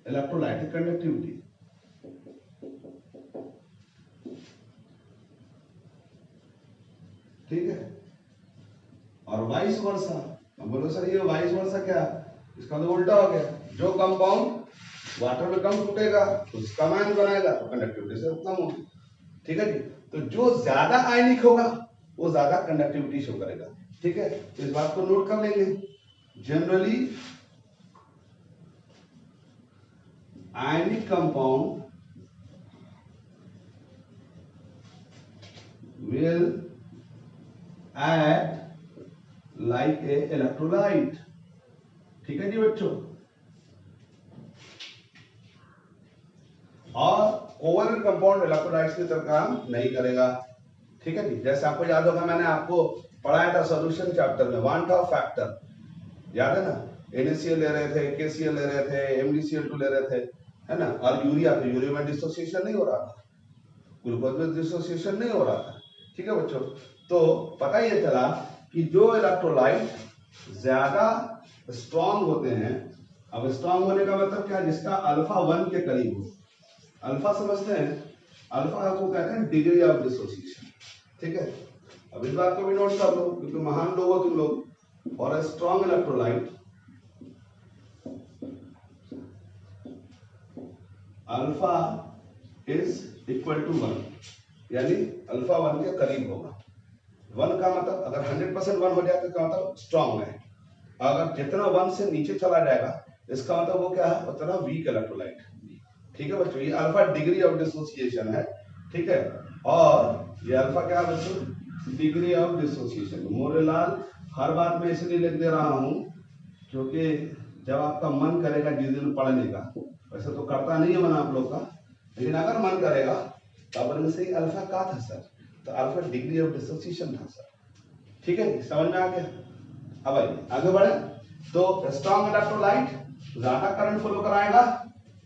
electrolytic conductivity। ठीक है, और वाइस वर्सा। अब बोलो सर ये वाइस वर्सा क्या, इसका तो उल्टा हो गया, जो कंपाउंड वाटर में कम टूटेगा उसका आयन बनाएगा तो कंडक्टिविटी से कम होगी। ठीक है जी, तो जो ज्यादा आयनिक होगा वो ज्यादा कंडक्टिविटी शो करेगा। ठीक है, तो इस बात को नोट कर लेंगे। Generally ionic compound will act like a electrolyte। ठीक है जी बच्चों, और कोवेलेंट कंपाउंड इलेक्ट्रोलाइट्स की तरह काम नहीं करेगा। ठीक है जी, जैसे आपको याद होगा मैंने आपको पढ़ाया था सॉल्यूशन चैप्टर में, वांट ऑफ फैक्टर याद है ना, NaCl ले रहे थे, KCl ले रहे थे, MgCl2 ले रहे थे, है ना, और यूरिया में डिसोसिएशन नहीं हो रहा था, ग्लूकोज में डिसोसिएशन नहीं हो रहा था। ठीक है बच्चों, तो पता ये चला कि जो इलेक्ट्रोलाइट ज्यादा स्ट्रॉन्ग होते हैं, अब स्ट्रॉन्ग होने का मतलब क्या, जिसका अल्फा 1 के करीब हो। अल्फा समझते हैं, अल्फा को कहते हैं डिग्री ऑफ डिसोसिएशन। ठीक है, अब इस बात को भी नोट कर लो क्योंकि महान लोग हो तुम लोग। और strong electrolyte alpha is equal to 1, यानी अल्फा 1 के करीब होगा। 1 का मतलब अगर 100% 1 हो जाए तो इसका मतलब स्ट्रॉन्ग है, अगर जितना 1 से नीचे चला जाएगा इसका मतलब वो क्या है, उतना वीक इलेक्ट्रोलाइट। ठीक है बच्चों, ये अल्फा डिग्री ऑफ डिसोसिएशन है। ठीक है, और ये अल्फा क्या है बच्चों, डिग्री ऑफ डिसोसिएशन। मोरेलाल हर बात में इसलिए लिख दे रहा हूं क्योंकि जब आपका मन करेगा जिस दिन पढ़ने का, वैसे तो करता नहीं है मन आप लोग का, लेकिन अगर मन करेगा तो अपन से अल्फा का था सर, तो अल्फा डिग्री ऑफ डिसोसिएशन था सर। ठीक है, समझ में आ गया। अब आगे बढ़े, तो स्ट्रॉन्ग इलेक्ट्रोलाइट ज्यादा करंट फ्लो कराएगा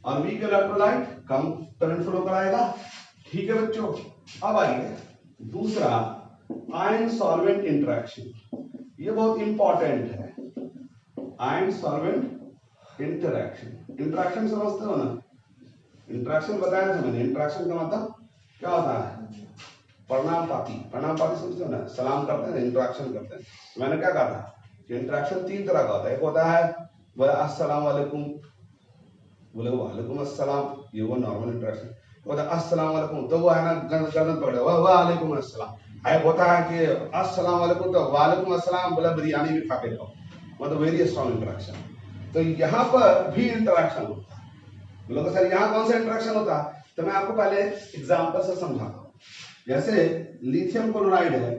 और वीक इलेक्ट्रोलाइट कम करंट फ्लो कराएगा। ठीक है बच्चों, अब आइए दूसरा, आयन सॉल्वेंट इंटरेक्शन। ये बहुत इंपॉर्टेंट है, आयन सॉल्वेंट इंटरेक्शन। इंटरेक्शन समझते हो ना, इंटरेक्शन बताया था मैंने। इंटरेक्शन का मतलब क्या होता है, प्रणाम पाती समझते हो ना, सलाम करते हैं, इंटरेक्शन करते हैं। मैंने क्या कहा था कि इंटरेक्शन 3 तरह का होता है। एक होता है बोले अस्सलाम वालेकुम, बोले वालेकुम अस्सलाम, ये वो नॉर्मल इंटरेक्शन होता है। अस्सलाम वालेकुम तो वो है ना गर्दन पकड़े वालेकुम अस्सलाम। एक होता है कि अस्सलाम वालेकुम तो वालेकुम अस्सलाम बोला बिरयानी भी खा के जाओ, मतलब वेरी स्ट्रॉन्ग इंटरेक्शन। तो यहाँ पर भी इंटरेक्शन होता है। बोलो सर यहाँ कौन सा इंटरेक्शन होता है, तो मैं आपको पहले एग्जांपल से समझाता हूँ। जैसे लिथियम क्लोराइड है,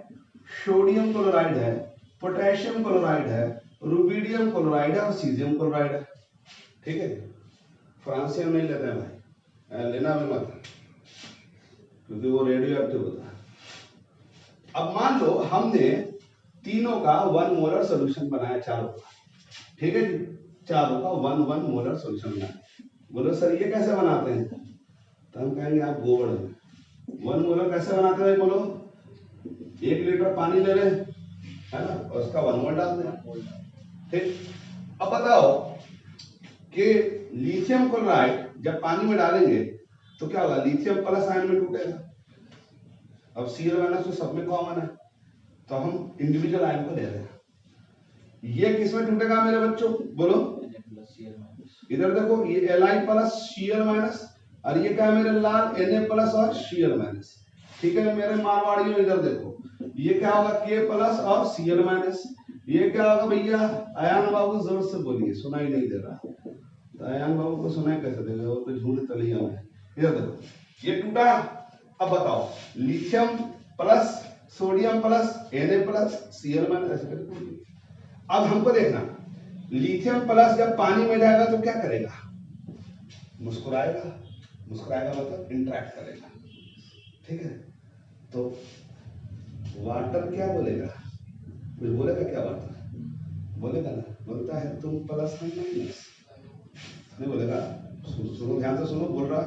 सोडियम क्लोराइड है, पोटेशियम क्लोराइड है, रुबिडियम क्लोराइड है और सीजियम क्लोराइड है, ठीक है। फ्रांसियम नहीं लेते हैं भाई, लेना भी मत, क्योंकि वो रेडियो एक्टिव होता है। अब मान लो हमने तीनों का 1 मोलर सोल्यूशन बनाया, चारों का, ठीक है जी, चारों का 1 मोलर सोल्यूशन बनाया। बोलो सर ये कैसे बनाते हैं, तो हम कहेंगे आप गोबर में 1 मोलर कैसे बनाते हैं, बोलो 1 लीटर पानी ले रहे है ना, और उसका 1 मोल डाल दें, ठीक। अब बताओ कि लिथियम क्लोराइड जब पानी में डालेंगे तो क्या होगा, लिथियम प्लस आयन में टूटेगा। अब Cl माइनस तो सब में कॉमन है, तो हम इंडिविजुअल आयन को ले रहे हैं। ये किस में टूटेगा मेरे बच्चों, बोलो इधर देखो, ये Li प्लस Cl माइनस, और ये क्या है मेरे लाल, Na प्लस और Cl माइनस, ठीक है मेरे मारवाड़ियों, इधर देखो ये क्या होगा, K प्लस और Cl माइनस, ये क्या होगा भैया, अयान बाबू जोर से बोलिए, सुनाई नहीं दे रहा, तो अयान बाबू को सुनाई कैसे देगा, वो तो झूठ तलिया में। इधर देखो ये टूटा। अब बताओ lithium plus sodium plus Na plus Cl minus, ऐसे करके। अब हमको देखना लिथियम प्लस जब पानी में जाएगा तो क्या करेगा, मुस्कुराएगा, मुस्कुराएगा मतलब इंटरेक्ट करेगा, ठीक है। तो वाटर क्या बोलेगा, कुछ बोलेगा क्या, वाटर बोलेगा ना, बोलता है तुम प्लस हम माइनस, नहीं बोलेगा। सुनो ध्यान से सुनो, बोल रहा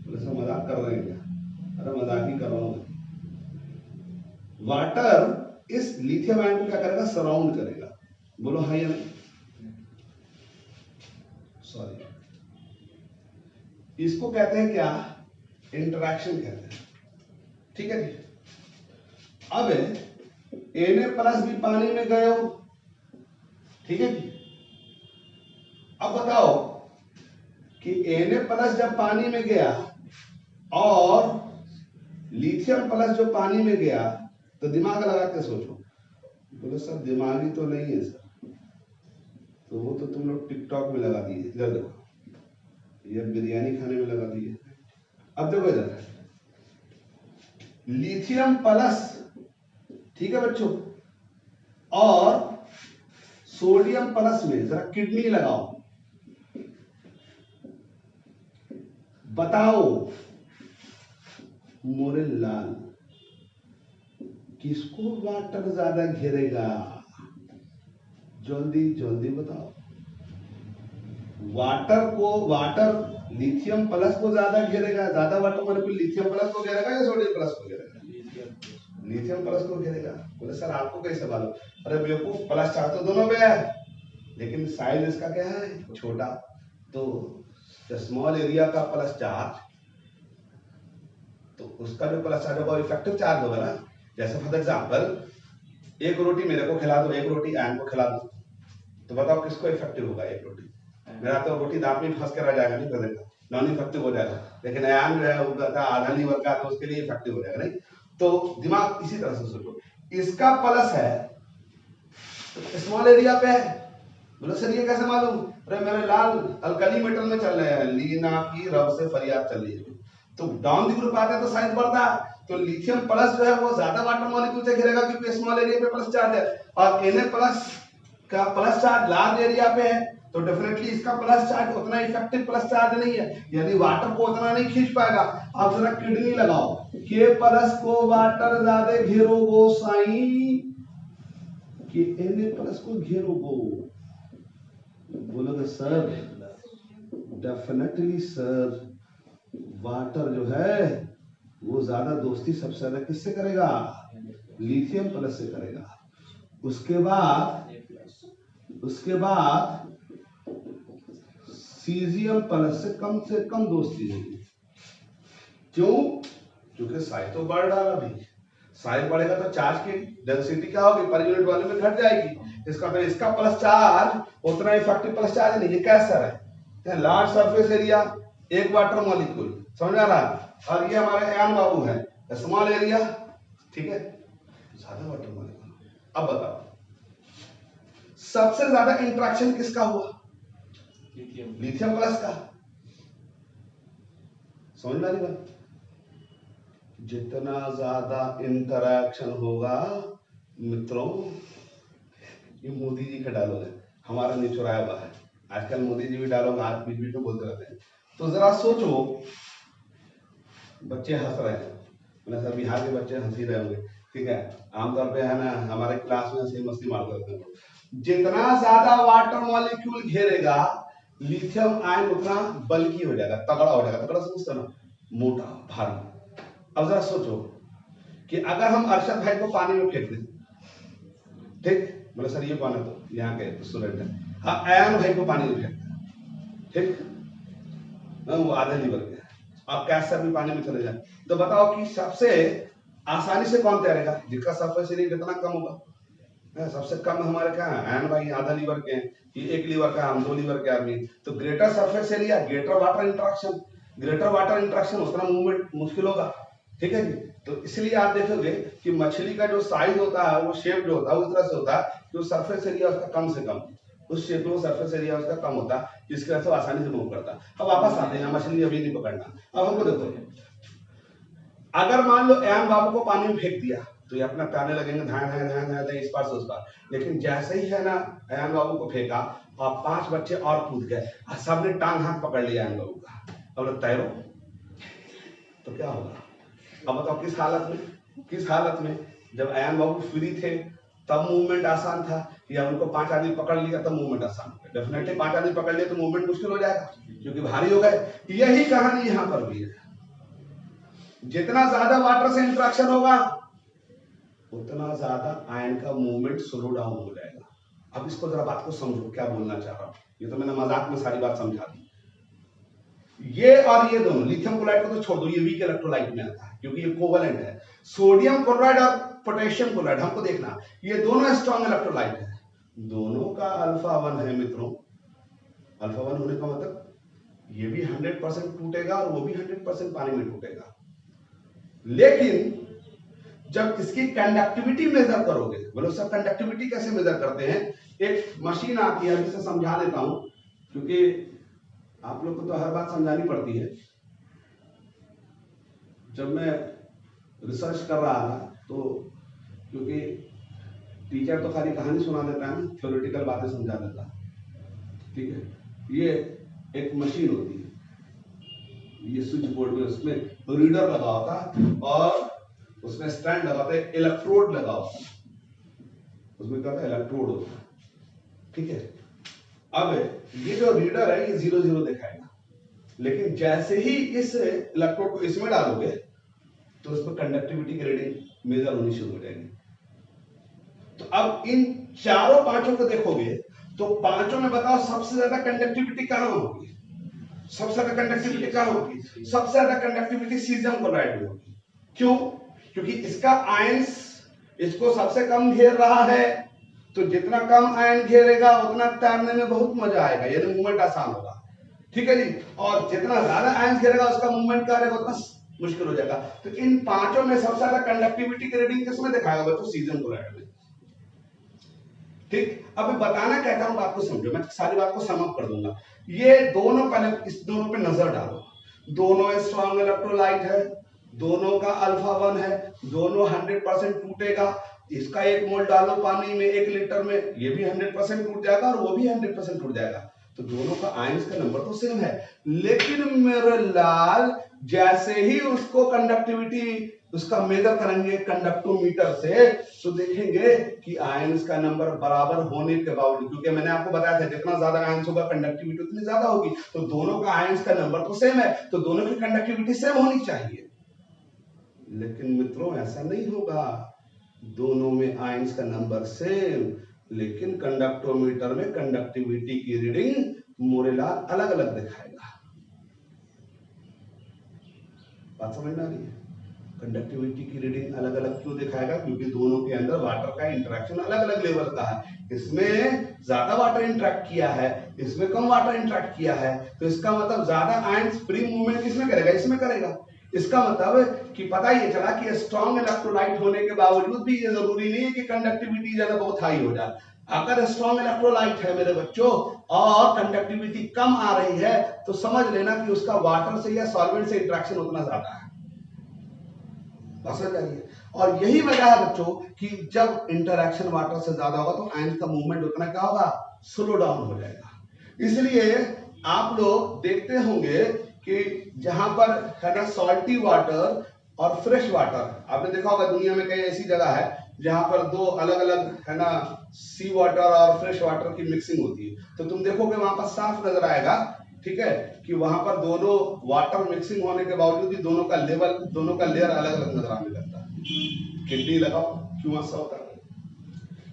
बोले सब मजाक कर रहे हैं क्या, अरे मजाक ही कर रहा हूं। वाटर इस लिथियम आयन को क्या करेगा, सराउंड करेगा, बोलो हाँ या नहीं, सॉरी, इसको कहते हैं क्या, इंटरैक्शन कहते हैं, ठीक है जी। अब Na प्लस भी पानी में गए हो, ठीक है जी। अब बताओ कि Na प्लस जब पानी में गया और लिथियम प्लस जो पानी में गया, तो दिमाग लगा के सोचो, बोले सर दिमागी तो नहीं है सर, तो वो तो तुम लोग टिकटॉक में लगा दिए, इधर देखो ये बिरयानी खाने में लगा दिए। अब देखो इधर लिथियम प्लस, ठीक है बच्चों, और सोडियम प्लस में जरा किडनी लगाओ, बताओ मोरे लाल किसको वाटर ज्यादा घेरेगा, जल्दी जल्दी बताओ। वाटर लिथियम प्लस को ज्यादा घेरेगा, ज्यादा वाटर मॉलिक्यूल लिथियम प्लस को घेरेगा या सोडियम प्लस को घेरेगा, लिथियम प्लस को घेरेगा। बोले सर आपको कैसे मालूम, अरे बेवकूफ प्लस चार्ज तो दोनों में है, लेकिन साइज इसका क्या है, छोटा, तो स्मॉल एरिया का प्लस चार्ज, तो उसका जो प्लस चार्ज होगा इफेक्टिव चार्ज होगा ना। जैसे फॉर एग्जांपल एक रोटी मेरे को खिला दो, एक रोटी आयन को खिला दो, तो बताओ किसको इफेक्टिव होगा, एक रोटी, मेरा तो रोटी दांत में फंस के रह जाएगा, नहीं बनेगा, नॉन इफेक्टिव हो जाएगा, लेकिन आयन जो है वो आधा लीवर का, तो उसके लिए इफेक्टिव हो जाएगा, नहीं। तो दिमाग इसी तरह से सोचो, इसका प्लस है तो स्मॉल एरिया पे है, बोले सर ये कैसे मालूम, अरे मेरे लाल अल्कली मेटल में चल रहे हैं, लीना की रब से फरियाद चल रही है, तो डाउन द ग्रुप आते हैं तो साइज बढ़ता है, तो लिथियम प्लस जो है वो ज्यादा वाटर मॉलिक्यूल से घेरेगा क्योंकि स्मॉल एरिया पे प्लस चार्ज है, और Na प्लस का प्लस चार्ज लार्ज एरिया पे है, तो डेफिनेटली इसका प्लस चार्ज उतना इफेक्टिव प्लस चार्ज नहीं है, यानी वाटर को उतना नहीं खींच पाएगा। आप जरा किडनी लगाओ, K प्लस को वाटर ज्यादा घेरोगो साई कि Na प्लस को घेरोगो, बोलोगे सर डेफिनेटली सर, वाटर जो है वो ज्यादा दोस्ती सबसे ज्यादा किससे करेगा, लिथियम प्लस से करेगा। उसके बाद सीजियम प्लस से कम दोस्ती होगी, क्यों, क्योंकि साइज तो बढ़ रहा है, अभी साइज बढ़ेगा तो चार्ज की डेंसिटी क्या होगी, पर यूनिट वॉल्यूम में घट जाएगी, इसका तो इसका प्लस चार्ज उतना इफेक्टिव प्लस चार्ज नहीं, ये कैसा है, लार्ज सरफेस एरिया, एक वाटर मॉलिक्यूल, समझ आ रहा है, और ये हमारे आयन बाबू है, स्मॉल एरिया, ठीक है, ज्यादा वाटर मॉलिक्यूल। अब बताओ सबसे ज्यादा इंटरेक्शन किसका हुआ, लिथियम प्लस का, समझ में आ रही बात, जितना ज्यादा इंटरेक्शन होगा मित्रों, ये मोदी जी का डायलॉग है, हमारा नहीं चुराया हुआ है। आजकल मोदी जी भी डायलॉग आज बीच बीच में बोलते रहते हैं। तो जरा सोचो, बच्चे हंस रहे हैं, मैंने सर बिहार के बच्चे हंस ही रहे होंगे, ठीक है, आमतौर पे है ना, हमारे क्लास में हंसी मस्ती मारते रहते हैं। जितना ज्यादा वाटर मॉलिक्यूल घेरेगा लिथियम आयन उतना बल्की हो जाएगा, तगड़ा हो जाएगा। तगड़ा समझते ना, मोटा भारी। अब जरा सोचो कि अगर हम अरशद भाई को पानी में फेंक दें, ठीक, बोले सर ये कौन है, तो यहाँ के स्टूडेंट है, हाँ अयान भाई को पानी में फेंक दें, ठीक, वो आधे लीवर के, आप कैंसर भी पानी में चले जाए, तो बताओ कि सबसे आसानी से कौन तैरेगा, जिसका सरफेस एरिया कितना कम होगा। सबसे कम हमारे क्या है, आयन भाई आधा लीवर के हैं, ये एक लीवर का, हम 2 लीवर के आदमी। तो greater surface area, greater water interaction, greater water interaction, उतना मूवमेंट मुश्किल होगा, ठीक है जी। तो इसलिए आप देखोगे कि मछली का जो साइज होता है, वो शेप जो होता है उस तरह से होता है कि सरफेस एरिया उसका कम से कम, उस शेप में सरफेस एरिया उसका कम होता है, जिसकी वजह से आसानी से मूव करता है। अब वापस आते हैं, मछली अभी नहीं पकड़ना। अब हमको देखो, अगर मान लो एम बाबू को पानी में फेंक दिया तो ये अपना तैरने लगेंगे, धाए धाए धाए धाए धाए इस पार से उस पार। लेकिन जैसे ही है ना एम बाबू को फेंका और 5 बच्चे और कूद गए और सबने टांग हाथ पकड़ लिया एम बाबू का, अब तैरो, तो क्या होगा। अब बताओ किस हालत में, किस हालत में, जब एम बाबू फ्री थे तब मूवमेंट आसान था, या उनको 5 आदमी पकड़ लिया तब मूवमेंट आसान था। डेफिनेटली 5 आदमी पकड़ लिया तो मूवमेंट मुश्किल हो जाएगा क्योंकि भारी हो गए। यही कहानी यहां पर भी है, जितना ज्यादा वाटर से इंटरेक्शन होगा उतना ज्यादा आयन का मूवमेंट स्लो डाउन हो जाएगा। अब इसको जरा बात को समझो, क्या बोलना चाह रहा हूं। ये तो मैंने मजाक में सारी बात समझा दी। ये और ये दोनों, लिथियम क्लोराइड को तो छोड़ दो, ये वीक इलेक्ट्रोलाइट में आता है क्योंकि ये कोवेलेंट है। सोडियम क्लोराइड और पोटेशियम क्लोराइड, हमको देखना ये दोनों स्ट्रॉन्ग इलेक्ट्रोलाइट है, दोनों का अल्फा 1 है मित्रों। अल्फा 1 होने का मतलब ये भी 100% टूटेगा और वो भी 100% पानी में टूटेगा। लेकिन जब इसकी कंडक्टिविटी मेजर करोगे, बोलो सर कंडक्टिविटी कैसे मेजर करते हैं। एक मशीन आती है, अभी से समझा देता हूं क्योंकि आप लोग को तो हर बात समझानी पड़ती है। जब मैं रिसर्च कर रहा था तो क्योंकि टीचर तो खाली कहानी सुना देता है ना, थ्योरेटिकल बातें समझा देता है, ठीक है। ये एक मशीन होती है, ये स्विच बोर्ड में उसमें रीडर लगा होता है और उसमें स्टैंड लगाते हैं, इलेक्ट्रोड लगा होता है, उसमें क्या होता है, इलेक्ट्रोड होता है, ठीक है। अब ये जो रीडर है ये 0 0 दिखाएगा, लेकिन जैसे ही इस इलेक्ट्रोड को इसमें डालोगे तो उस पर कंडक्टिविटी की रीडिंग मेजर होनी शुरू हो जाएगी। तो अब इन चारों पांचों को देखोगे तो पांचों में बताओ सबसे ज्यादा कंडक्टिविटी कहां होगी, सबसे ज्यादा कंडक्टिविटी कहां होगी, सबसे ज्यादा कंडक्टिविटी सीजियम क्लोराइड में होगी। क्यों, क्योंकि इसका आयंस इसको सबसे कम घेर रहा है, तो जितना कम आयन घेरेगा उतना तैरने में बहुत मजा आएगा, यानी मूवमेंट आसान होगा, ठीक है जी। और जितना ज्यादा आयन घेरेगा उसका मूवमेंट क्या रहेगा, उतना मुश्किल हो जाएगा। तो इन पांचों में सबसे ज्यादा कंडक्टिविटी की रीडिंग किसमें दिखाएगा बच्चों, सीजियम क्लोराइड में, ठीक। अब मैं बताना कहता हूं, बात को समझो, मैं सारी बात को सम अप कर दूंगा। ये दोनों, पहले इस दोनों पे नजर डालो, दोनों स्ट्रॉन्ग इलेक्ट्रोलाइट है, दोनों का अल्फा 1 है, दोनों 100% टूटेगा। इसका 1 मोल डालो पानी में 1 लीटर में, ये भी 100% टूट जाएगा और वो भी 100% टूट जाएगा। तो दोनों का आयंस का नंबर तो सेम है, लेकिन मेरे लाल जैसे ही उसको कंडक्टिविटी उसका मेजर करेंगे कंडक्टोमीटर से, तो देखेंगे कि आयंस का नंबर बराबर होने के बावजूद, क्योंकि मैंने आपको बताया था जितना ज्यादा आयंस होगा कंडक्टिविटी उतनी ज्यादा होगी, तो दोनों का आयंस का नंबर तो सेम है, तो दोनों की कंडक्टिविटी सेम होनी चाहिए। लेकिन मित्रों ऐसा नहीं होगा, दोनों में आयंस का नंबर सेम, लेकिन कंडक्टोमीटर में कंडक्टिविटी की रीडिंग मोरेलाल अलग अलग दिखाएगा। बात समझ में आ रही है, कंडक्टिविटी की रीडिंग अलग अलग क्यों दिखाएगा, क्योंकि दोनों के अंदर वाटर का इंटरेक्शन अलग अलग लेवल का है, इसमें ज्यादा वाटर इंटरेक्ट किया है, इसमें कम वाटर इंटरेक्ट किया है, तो इसका मतलब ज्यादा आयंस फ्री मूवमेंट किसमें करेगा, इसमें करेगा। इसका मतलब कि पता ये चला कि स्ट्रॉन्ग इलेक्ट्रोलाइट होने के बावजूद भी ये जरूरी नहीं है कि कंडक्टिविटी ज्यादा बहुत हाई हो जाए। अगर स्ट्रॉन्ग इलेक्ट्रोलाइट है मेरे बच्चों और कंडक्टिविटी कम आ रही है, तो समझ लेना कि उसका वाटर से या सॉल्वेंट से इंटरेक्शन उतना ज्यादा है, समझ आइए। और यही वजह है बच्चों कि जब इंटरेक्शन वाटर से ज्यादा होगा तो आयंस का मूवमेंट उतना क्या होगा, स्लो डाउन हो जाएगा। इसलिए आप लोग देखते होंगे कि जहां पर है ना सॉल्टी वाटर और फ्रेश वाटर, आपने देखा होगा दुनिया में कई ऐसी जगह है जहां पर दो अलग अलग है ना सी वाटर और फ्रेश वाटर की मिक्सिंग होती है, तो तुम देखोगे वहां पर साफ नजर आएगा, ठीक है, कि वहां पर दोनों वाटर मिक्सिंग होने के बावजूद भी दोनों का लेवल, दोनों का लेयर अलग अलग नजर आने लगता है। कितनी लगाओ, क्यों ऐसा होता है?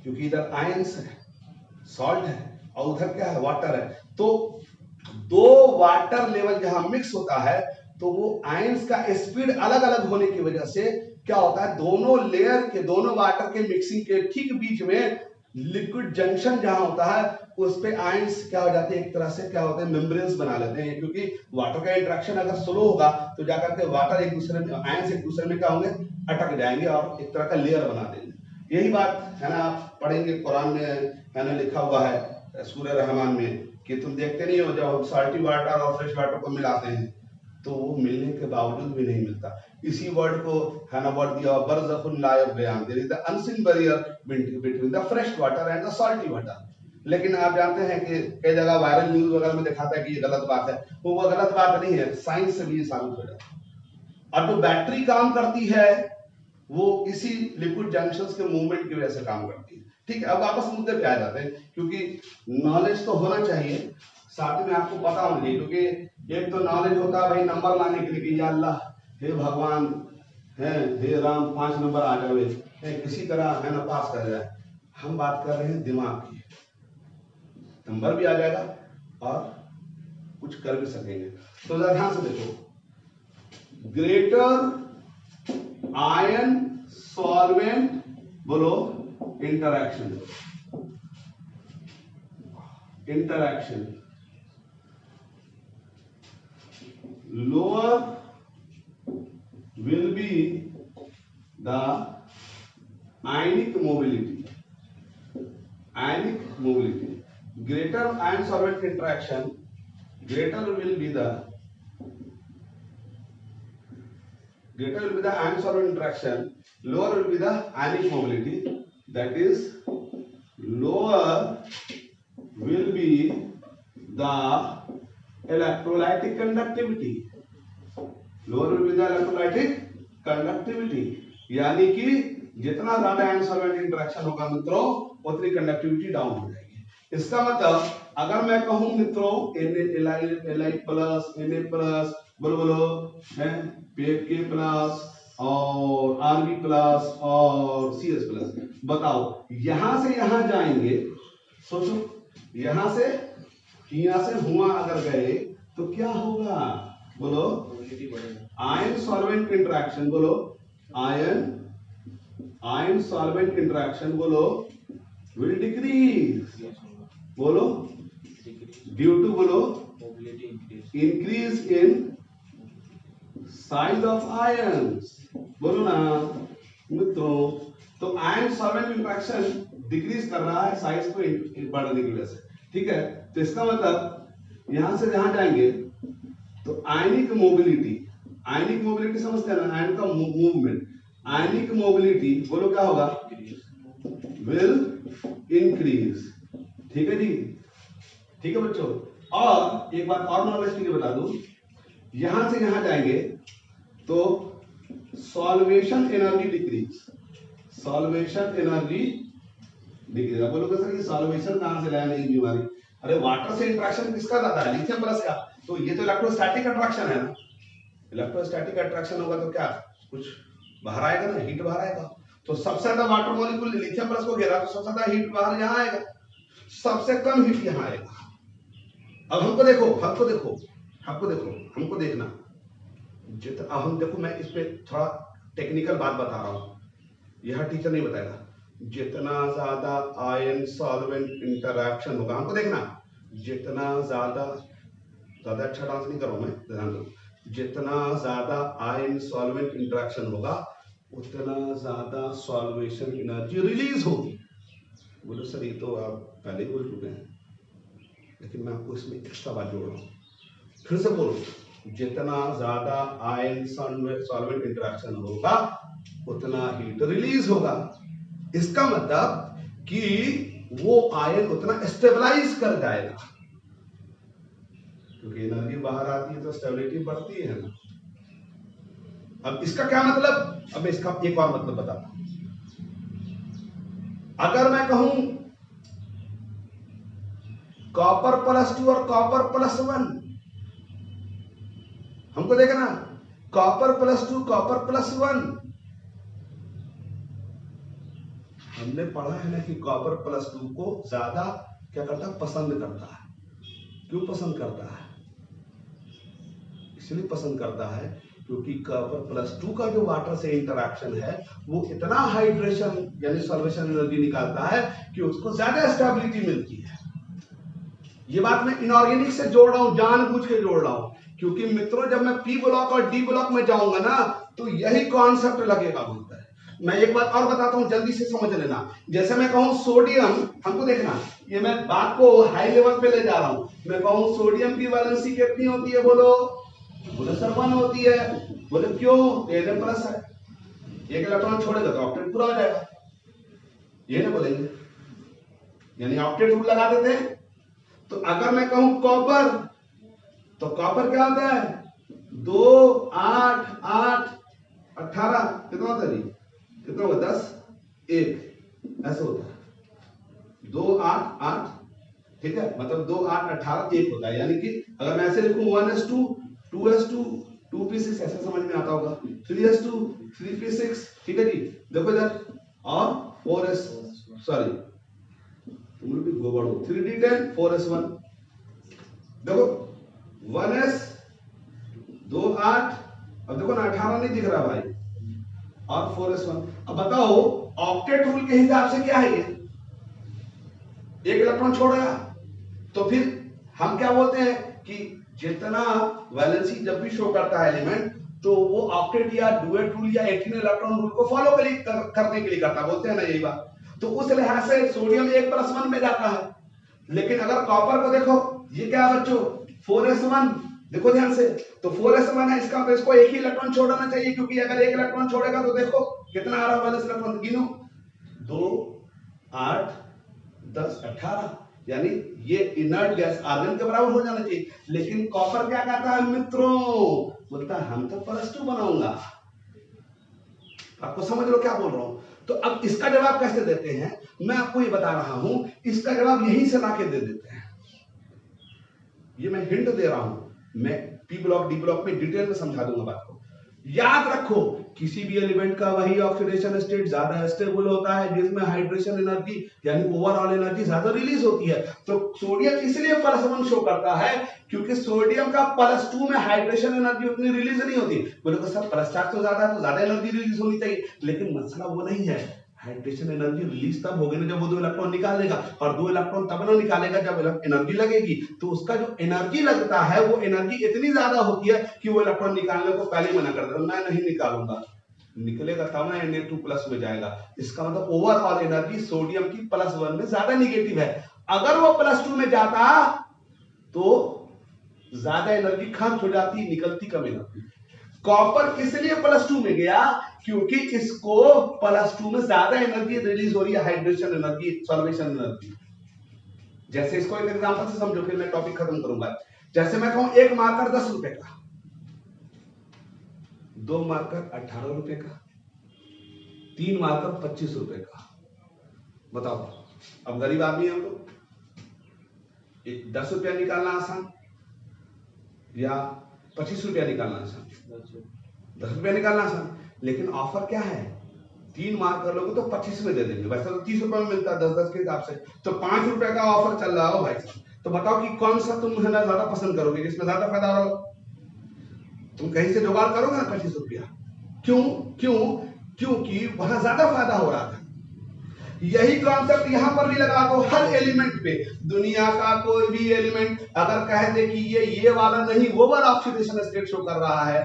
क्योंकि इधर आयंस है, सॉल्ट है, और उधर क्या है, वाटर है। तो दो वाटर लेवल जहां मिक्स होता है तो वो आयंस का स्पीड अलग अलग होने की वजह से क्या होता है, दोनों लेयर के, दोनों वाटर के मिक्सिंग के ठीक बीच में लिक्विड जंक्शन जहां होता है उस पे आयंस क्या हो जाते हैं, एक तरह से क्या होते हैं, मेम्ब्रेन्स बना लेते हैं। क्योंकि वाटर का इंटरेक्शन अगर स्लो होगा तो जाकर के वाटर एक दूसरे में, आयंस एक दूसरे में क्या होंगे, अटक जाएंगे और एक तरह का लेयर बना देंगे। यही बात है ना आप पढ़ेंगे कुरान में है ना लिखा हुआ है सूरह रहमान में कि तुम देखते नहीं हो जब हम साल्टी वाटर और फ्रेश वाटर को मिलाते हैं तो वो मिलने के बावजूद भी नहीं मिलता। इसी वर्ड को है ना वर्ड दिया बरज़खुन ला यबग़ियान, there is the unseen barrier between the fresh water and the salty water. लेकिन आप जानते हैं कि कई जगह वायरल न्यूज वगैरह में दिखाता है कि ये गलत बात है, वो गलत बात नहीं है, साइंस से भी ये साबित हो जाता है। और जो बैटरी काम करती है वो इसी लिक्विड जंक्शंस के मूवमेंट की वजह से काम करती है। ठीक है, अब वापस मुद्दे पे आ जाते हैं, क्योंकि नॉलेज तो होना चाहिए, साथ में आपको पता होना चाहिए, क्योंकि एक तो नॉलेज होता है भाई नंबर लाने के लिए कि या अल्लाह, हे भगवान, है हे राम 5 नंबर आ जावे, किसी तरह है ना पास कर जाए। हम बात कर रहे हैं दिमाग की, नंबर भी आ जाएगा और कुछ कर भी सकेंगे। तो जरा ध्यान से देखो, ग्रेटर आयन सॉल्वेंट, बोलो interaction, interaction, lower will be the ionic mobility, ionic mobility, greater ion solvent interaction, greater will be the ion solvent interaction, lower will be the ionic mobility, that is lower will be the electrolytic conductivity, lower will be the electrolytic conductivity, यानी कि जितना ज्यादा आयन सॉल्वेंट इंटरेक्शन होगा मित्रों उतनी कंडक्टिविटी डाउन हो जाएगी। इसका मतलब अगर मैं कहूं मित्रों Li प्लस Na प्लस बोलो है के प्लस और Rb प्लस और Cs प्लस, बताओ यहां से यहां जाएंगे, सोचो यहां से हुआ अगर गए तो क्या होगा, बोलो आयन सॉल्वेंट इंटरेक्शन, बोलो आयन सॉल्वेंट इंटरेक्शन, बोलो विल डिक्रीज, बोलो ड्यू टू, बोलो increase in size of ions, बोलो ना मित्रों। तो आयन सॉल्वेंट इंटरेक्शन डिक्रीज कर रहा है साइज को बढ़ने की वजह से, ठीक है। तो इसका मतलब यहां से जहां जाएंगे तो आयनिक मोबिलिटी समझते हैं ना, आयन का मूवमेंट, आयनिक मोबिलिटी बोलो क्या होगा, विल इंक्रीज, ठीक है जी, ठीक है बच्चों। और एक बात और नॉलेज के लिए बता दूं, यहां से यहां जाएंगे तो solvation energy decrease, solvation energy decrease. आप बोलोगे सर ये सॉल्वेशन कहां से लाया, नहीं बीमारी, अरे वाटर से इंटरेक्शन किसका ज्यादा है, लिथियम प्लस का, तो ये तो इलेक्ट्रोस्टैटिक अट्रैक्शन है ना, इलेक्ट्रोस्टैटिक अट्रैक्शन होगा तो क्या कुछ बाहर आएगा ना, हीट बाहर आएगा। तो सबसे ज्यादा वाटर मॉलिक्यूल लिथियम प्लस को घेरा तो सबसे ज्यादा हीट बाहर यहां आएगा, सबसे कम हीट यहां आएगा। अब हमको देखो हमको देखना, अब हम देखो, मैं इस पे थोड़ा टेक्निकल बात बता रहा हूं, यह टीचर नहीं बताएगा। जितना ज्यादा आयन सॉल्वेंट इंटरैक्शन होगा, हमको देखना, जितना ज्यादा अच्छा डांस नहीं कर रहा हूं मैं, ध्यान दो, जितना ज्यादा आयन सॉल्वेंट इंटरैक्शन होगा उतना ज्यादा सॉल्वेशन एनर्जी रिलीज होगी। बोलो सर ये तो आप पहले ही बोल चुके हैं, लेकिन मैं आपको इसमें एक्स्ट्रा बात जोड़ रहा हूं, फिर से बोलो, जितना ज्यादा आयन सॉल्वेंट इंटरैक्शन होगा उतना हीट रिलीज होगा। इसका मतलब कि वो आयन उतना स्टेबलाइज कर जाएगा, क्योंकि एनर्जी बाहर आती है तो स्टेबिलिटी बढ़ती है ना। अब इसका क्या मतलब, अब इसका एक और मतलब बताता हूं। अगर मैं कहूं कॉपर +2 और कॉपर +1, हमको देखना कॉपर +2 कॉपर +1, हमने पढ़ा है ना कि कॉपर +2 को ज्यादा क्या करता है, पसंद करता है। क्यों पसंद करता है? इसलिए पसंद करता है क्योंकि कॉपर +2 का जो वाटर से इंटरेक्शन है वो इतना हाइड्रेशन यानी सॉल्वेशन एनर्जी निकालता है कि उसको ज्यादा स्टेबिलिटी मिलती है। ये बात मैं इनऑर्गेनिक से जोड़ रहा हूं, जानबूझ के जोड़ रहा हूं, क्योंकि मित्रों जब मैं पी ब्लॉक और डी ब्लॉक में जाऊंगा ना तो यही कॉन्सेप्ट लगेगा बोलता है। मैं एक बात और बताता हूं, जल्दी से समझ लेना। जैसे मैं कहूं सोडियम, हमको देखना, ये मैं बात को हाई लेवल पे ले जा रहा हूं। मैं कहूं सोडियम की वैलेंसी कितनी होती है, बोलो सर 1 होती है। बोले क्यों? Na+ है, एक इलेक्ट्रॉन छोड़ेगा तो ऑक्टेट पूरा हो जाएगा, ये ना बोलेंगे, यानी ऑक्टेट रूल लगा देते हैं। तो अगर मैं कहूं कॉपर, तो कॉपर क्या होता है, 2 8 8 18, कितना होता है जी, कितना होगा, 10 1 ऐसा होता है, 2 8 8, ठीक है, मतलब 2 8 18 1 होता है। यानी कि अगर मैं ऐसे लिखूं 1s2 2s2 2p6, ऐसे समझ में आता होगा, 3s2 3p6, ठीक है जी। देखो इधर, और 4s, सॉरी तुम लोग भी गोबर हो, 3d10 4s1, देखो 1s 2 8, अब देखो ना 18 नहीं दिख रहा भाई, और 4s1। अब बताओ ऑक्टेट रूल के हिसाब से क्या है, ये एक इलेक्ट्रॉन छोड़ेगा, तो फिर हम क्या बोलते हैं कि जितना वैलेंसी जब भी शो करता है एलिमेंट, तो वो ऑक्टेट या डुएट रूल या 18 इलेक्ट्रॉन रूल को फॉलो करने के लिए करता है, बोलते हैं ना यही बात। तो उस लिहाज से सोडियम 1+1 में जाता है। लेकिन अगर कॉपर को देखो, ये क्या है बच्चों, 4s1, देखो ध्यान से, तो 4s1 है, इसका मतलब इसको एक ही इलेक्ट्रॉन छोड़ना चाहिए, क्योंकि अगर एक इलेक्ट्रॉन छोड़ेगा तो देखो कितना आ रहा है वैलेंस इलेक्ट्रॉन, गिनो 2 8 10 18, यानी ये इनर्ट गैस आर्गन के बराबर हो जाना चाहिए। लेकिन कॉपर क्या कहता है मित्रों, बोलता है हम तो +2 बनाऊंगा। आपको समझ लो क्या बोल रहा हूं। तो अब इसका जवाब कैसे देते हैं, मैं आपको ये बता रहा हूं, इसका जवाब यहीं से लाके दे देते हैं। ये मैं हिंट दे रहा हूं, मैं पी ब्लॉक डी ब्लॉक में डिटेल में समझा दूंगा बात को। याद रखो किसी भी एलिमेंट का वही ऑक्सीडेशन स्टेट ज्यादा स्टेबल होता है जिसमें हाइड्रेशन एनर्जी यानी ओवरऑल एनर्जी ज्यादा रिलीज होती है। तो सोडियम इसलिए +1 शो करता है क्योंकि सोडियम का +2 में हाइड्रेशन एनर्जी उतनी रिलीज नहीं होती। बोले तो सर +4 तो ज्यादा एनर्जी रिलीज होनी चाहिए, लेकिन मसला वो नहीं है। हाइड्रेशन एनर्जी रिलीज तब होगी ना जब वो 2 इलेक्ट्रॉन निकालेगा, और 2 इलेक्ट्रॉन तब ना निकालेगा जब एनर्जी लगेगी। तो उसका जो एनर्जी लगता है वो एनर्जी इतनी ज्यादा होती है कि वो इलेक्ट्रॉन निकालने को पहले ही मना कर देता है, मैं नहीं निकालूंगा, निकलेगा तब ना Na2+ में जाएगा। इसका मतलब ओवरऑल एनर्जी सोडियम की +1 में ज्यादा निगेटिव है। अगर वो +2 में जाता तो ज्यादा एनर्जी खर्च हो जाती, निकलती कम एनर्जी। कॉपर इसलिए +2 में गया क्योंकि इसको +2 में ज्यादा एनर्जी रिलीज हो रही है, हाइड्रेशन एनर्जी, सॉल्वेशन एनर्जी। जैसे इसको एक एग्जांपल से समझो, फिर मैं टॉपिक खत्म करूंगा। जैसे मैं कहूं एक मार्कर 10 रुपए का, 2 मार्कर 18 रुपए का, 3 मार्कर 25 रुपए का। बताओ, अब गरीब आदमी हम लोग, 10 रुपया निकालना आसान या 25 रुपया निकालना आसान? 10 रुपया निकालना आसान। लेकिन ऑफर क्या है, 3 मार्कर लोगे तो 25 में दे देंगे, वैसे तो 30 रुपए में मिलता है 10-10 के हिसाब से, तो 5 रुपए का ऑफर चल रहा हो भाई साहब। तो बताओ कि कौन सा तुम है ना ज्यादा पसंद करोगे, जिसमें ज्यादा फायदा हो? तुम कहीं से जुगाड़ करोगे ना 25 रुपया। क्यों? क्योंकि वहां ज्यादा फायदा हो रहा था। यही कॉन्सेप्ट यहां पर भी लगा दो हर एलिमेंट पे। दुनिया का कोई भी एलिमेंट अगर कह दे कि ये वाला नहीं, वो वाला ऑक्सीडेशन स्टेट शो कर रहा है,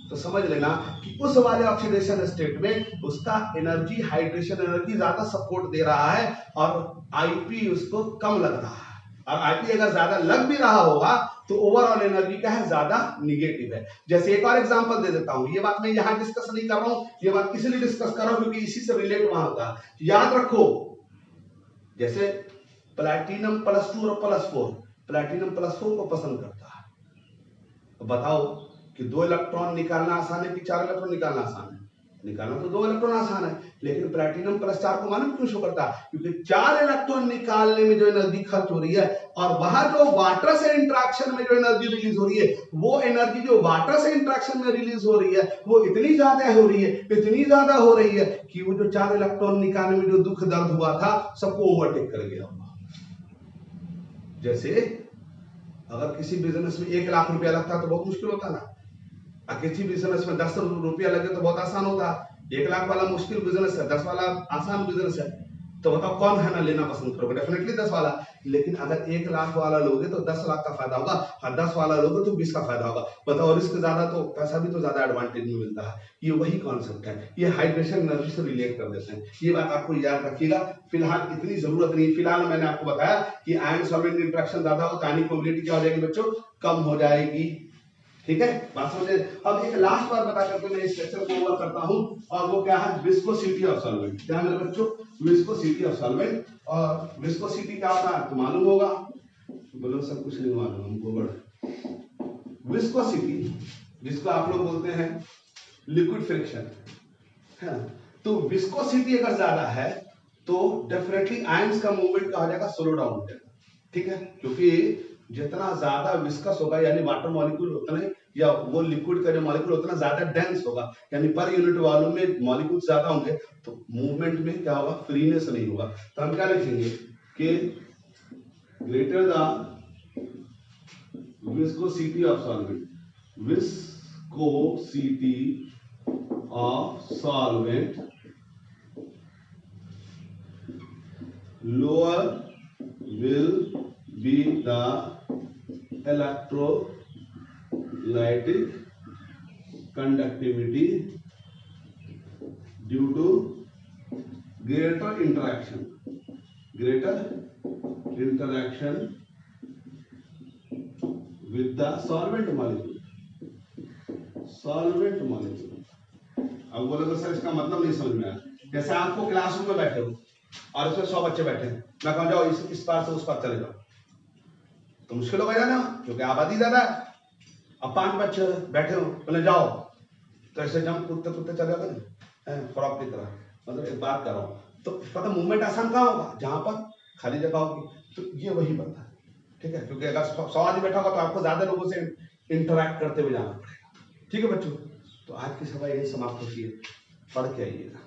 तो समझ लेना कि उस वाले ऑक्सीडेशन स्टेट में उसका एनर्जी, हाइड्रेशन एनर्जी ज्यादा सपोर्ट दे रहा है और आईपी उसको कम लग रहा है। और आईपी अगर ज्यादा लग भी रहा होगा तो ओवरऑल एनर्जी क्या है, ज्यादा निगेटिव है। जैसे एक और एग्जांपल दे देता हूं, ये बात मैं यहां डिस्कस नहीं कर रहा हूं, ये बात इसलिए डिस्कस कर रहा हूं क्योंकि इसी से रिलेट वहां होगा। याद रखो, जैसे प्लैटिनम +2 और +4, प्लैटिनम +4 को पसंद करता है। तो बताओ कि 2 इलेक्ट्रॉन निकालना आसान है कि 4 इलेक्ट्रॉन निकालना आसान है? निकालना तो 2 इलेक्ट्रॉन आसान है, लेकिन प्लैटिनम +4 को मालूम क्यों शो करता है? क्योंकि 4 इलेक्ट्रॉन निकालने में जो एनर्जी खर्च हो रही है और वहां जो वाटर से इंटरेक्शन में जो एनर्जी रिलीज हो रही है, वो एनर्जी जो वाटर से इंटरेक्शन में रिलीज हो रही है वो इतनी ज्यादा हो रही है, इतनी ज्यादा हो रही है कि वो जो 4 इलेक्ट्रॉन निकालने में जो दुख दर्द हुआ था सबको ओवरटेक कर गया। जैसे अगर किसी बिजनेस में 1 लाख रुपया लगता तो बहुत मुश्किल होता ना, किसी बिजनेस में 10 रुपया लगे तो बहुत आसान होता। 1 लाख वाला मुश्किल बिजनेस है, 10 वाला आसान बिजनेस है, तो बताओ कौन है ना लेना पसंद करोगे? डेफिनेटली 10 वाला। लेकिन अगर 1 लाख वाला लोगे तो 10 लाख का फायदा होगा, और 10 वाला लोगे तो 20 का फायदा होगा। बताओ रिस्क ज्यादा तो पैसा भी तो ज्यादा एडवांटेज में मिलता है। ये वही कॉन्सेप्ट है, ये हाइड्रेशन एनर्जी से रिलेट कर देते हैं। ये बात आपको याद रखिएगा। फिलहाल इतनी जरूरत नहीं। फिलहाल मैंने आपको बताया कि आयन सॉल्वेंट इंटरेक्शन ज्यादा हो तो आयनिक मोबिलिटी क्या हो जाएगी बच्चों? कम हो जाएगी। ठीक है, बात समझे? अब एक लास्ट बार बता करके मैं इस लेक्चर को ओवर करता हूं, और वो क्या है? Viscosity of solvent. क्या मेरे बच्चों? Viscosity of solvent. और विस्कोसिटी क्या होता है तो मालूम होगा? बोलो सब कुछ नहीं मालूम हमको। बड़ा विस्कोसिटी जिसको आप लोग बोलते हैं लिक्विड फ्रिक्शन है, तो विस्कोसिटी अगर ज्यादा है तो डेफिनेटली आयंस का मूवमेंट का हो जाएगा स्लो डाउन हो जाएगा। ठीक है, क्योंकि जितना ज्यादा विस्कस होगा यानी वाटर मॉलिक्यूल उतना, या वो लिक्विड का जो मॉलिक्यूल उतना ज्यादा डेंस होगा, यानी पर यूनिट वॉल्यूम में मॉलिक्यूल ज्यादा होंगे, तो मूवमेंट में क्या होगा? फ्रीनेस नहीं होगा। तो हम क्या लिखेंगे कि greater the viscosity of solvent, viscosity of solvent lower will be the electrolytic conductivity due to greater interaction with the solvent molecule। अब बोलोगे सर इसका मतलब नहीं समझ में आया। जैसे आपको क्लासरूम में बैठे हो और इसमें 100 बच्चे बैठे हैं, मैं कहूँ जाओ इस पार से उस पार चले जाओ, तो मुश्किल होगा जाना क्योंकि आबादी ज्यादा है। अब 5 बच्चे बैठे हो, बोले जाओ, तो ऐसे जंप कूदते कूदते चले जाओगे फ्रॉक की तरह। मतलब एक बात कर रहा हूँ, तो पता मूवमेंट आसान कहाँ होगा? जहां पर खाली जगह होगी। तो ये वही बनता है। ठीक है, क्योंकि अगर 100 आदमी बैठा होगा तो आपको ज्यादा लोगों से इंटरैक्ट करते हुए जाना पड़ेगा। ठीक है बच्चों, तो आज की सभा यही समाप्त होती है। पढ़ के आइएगा।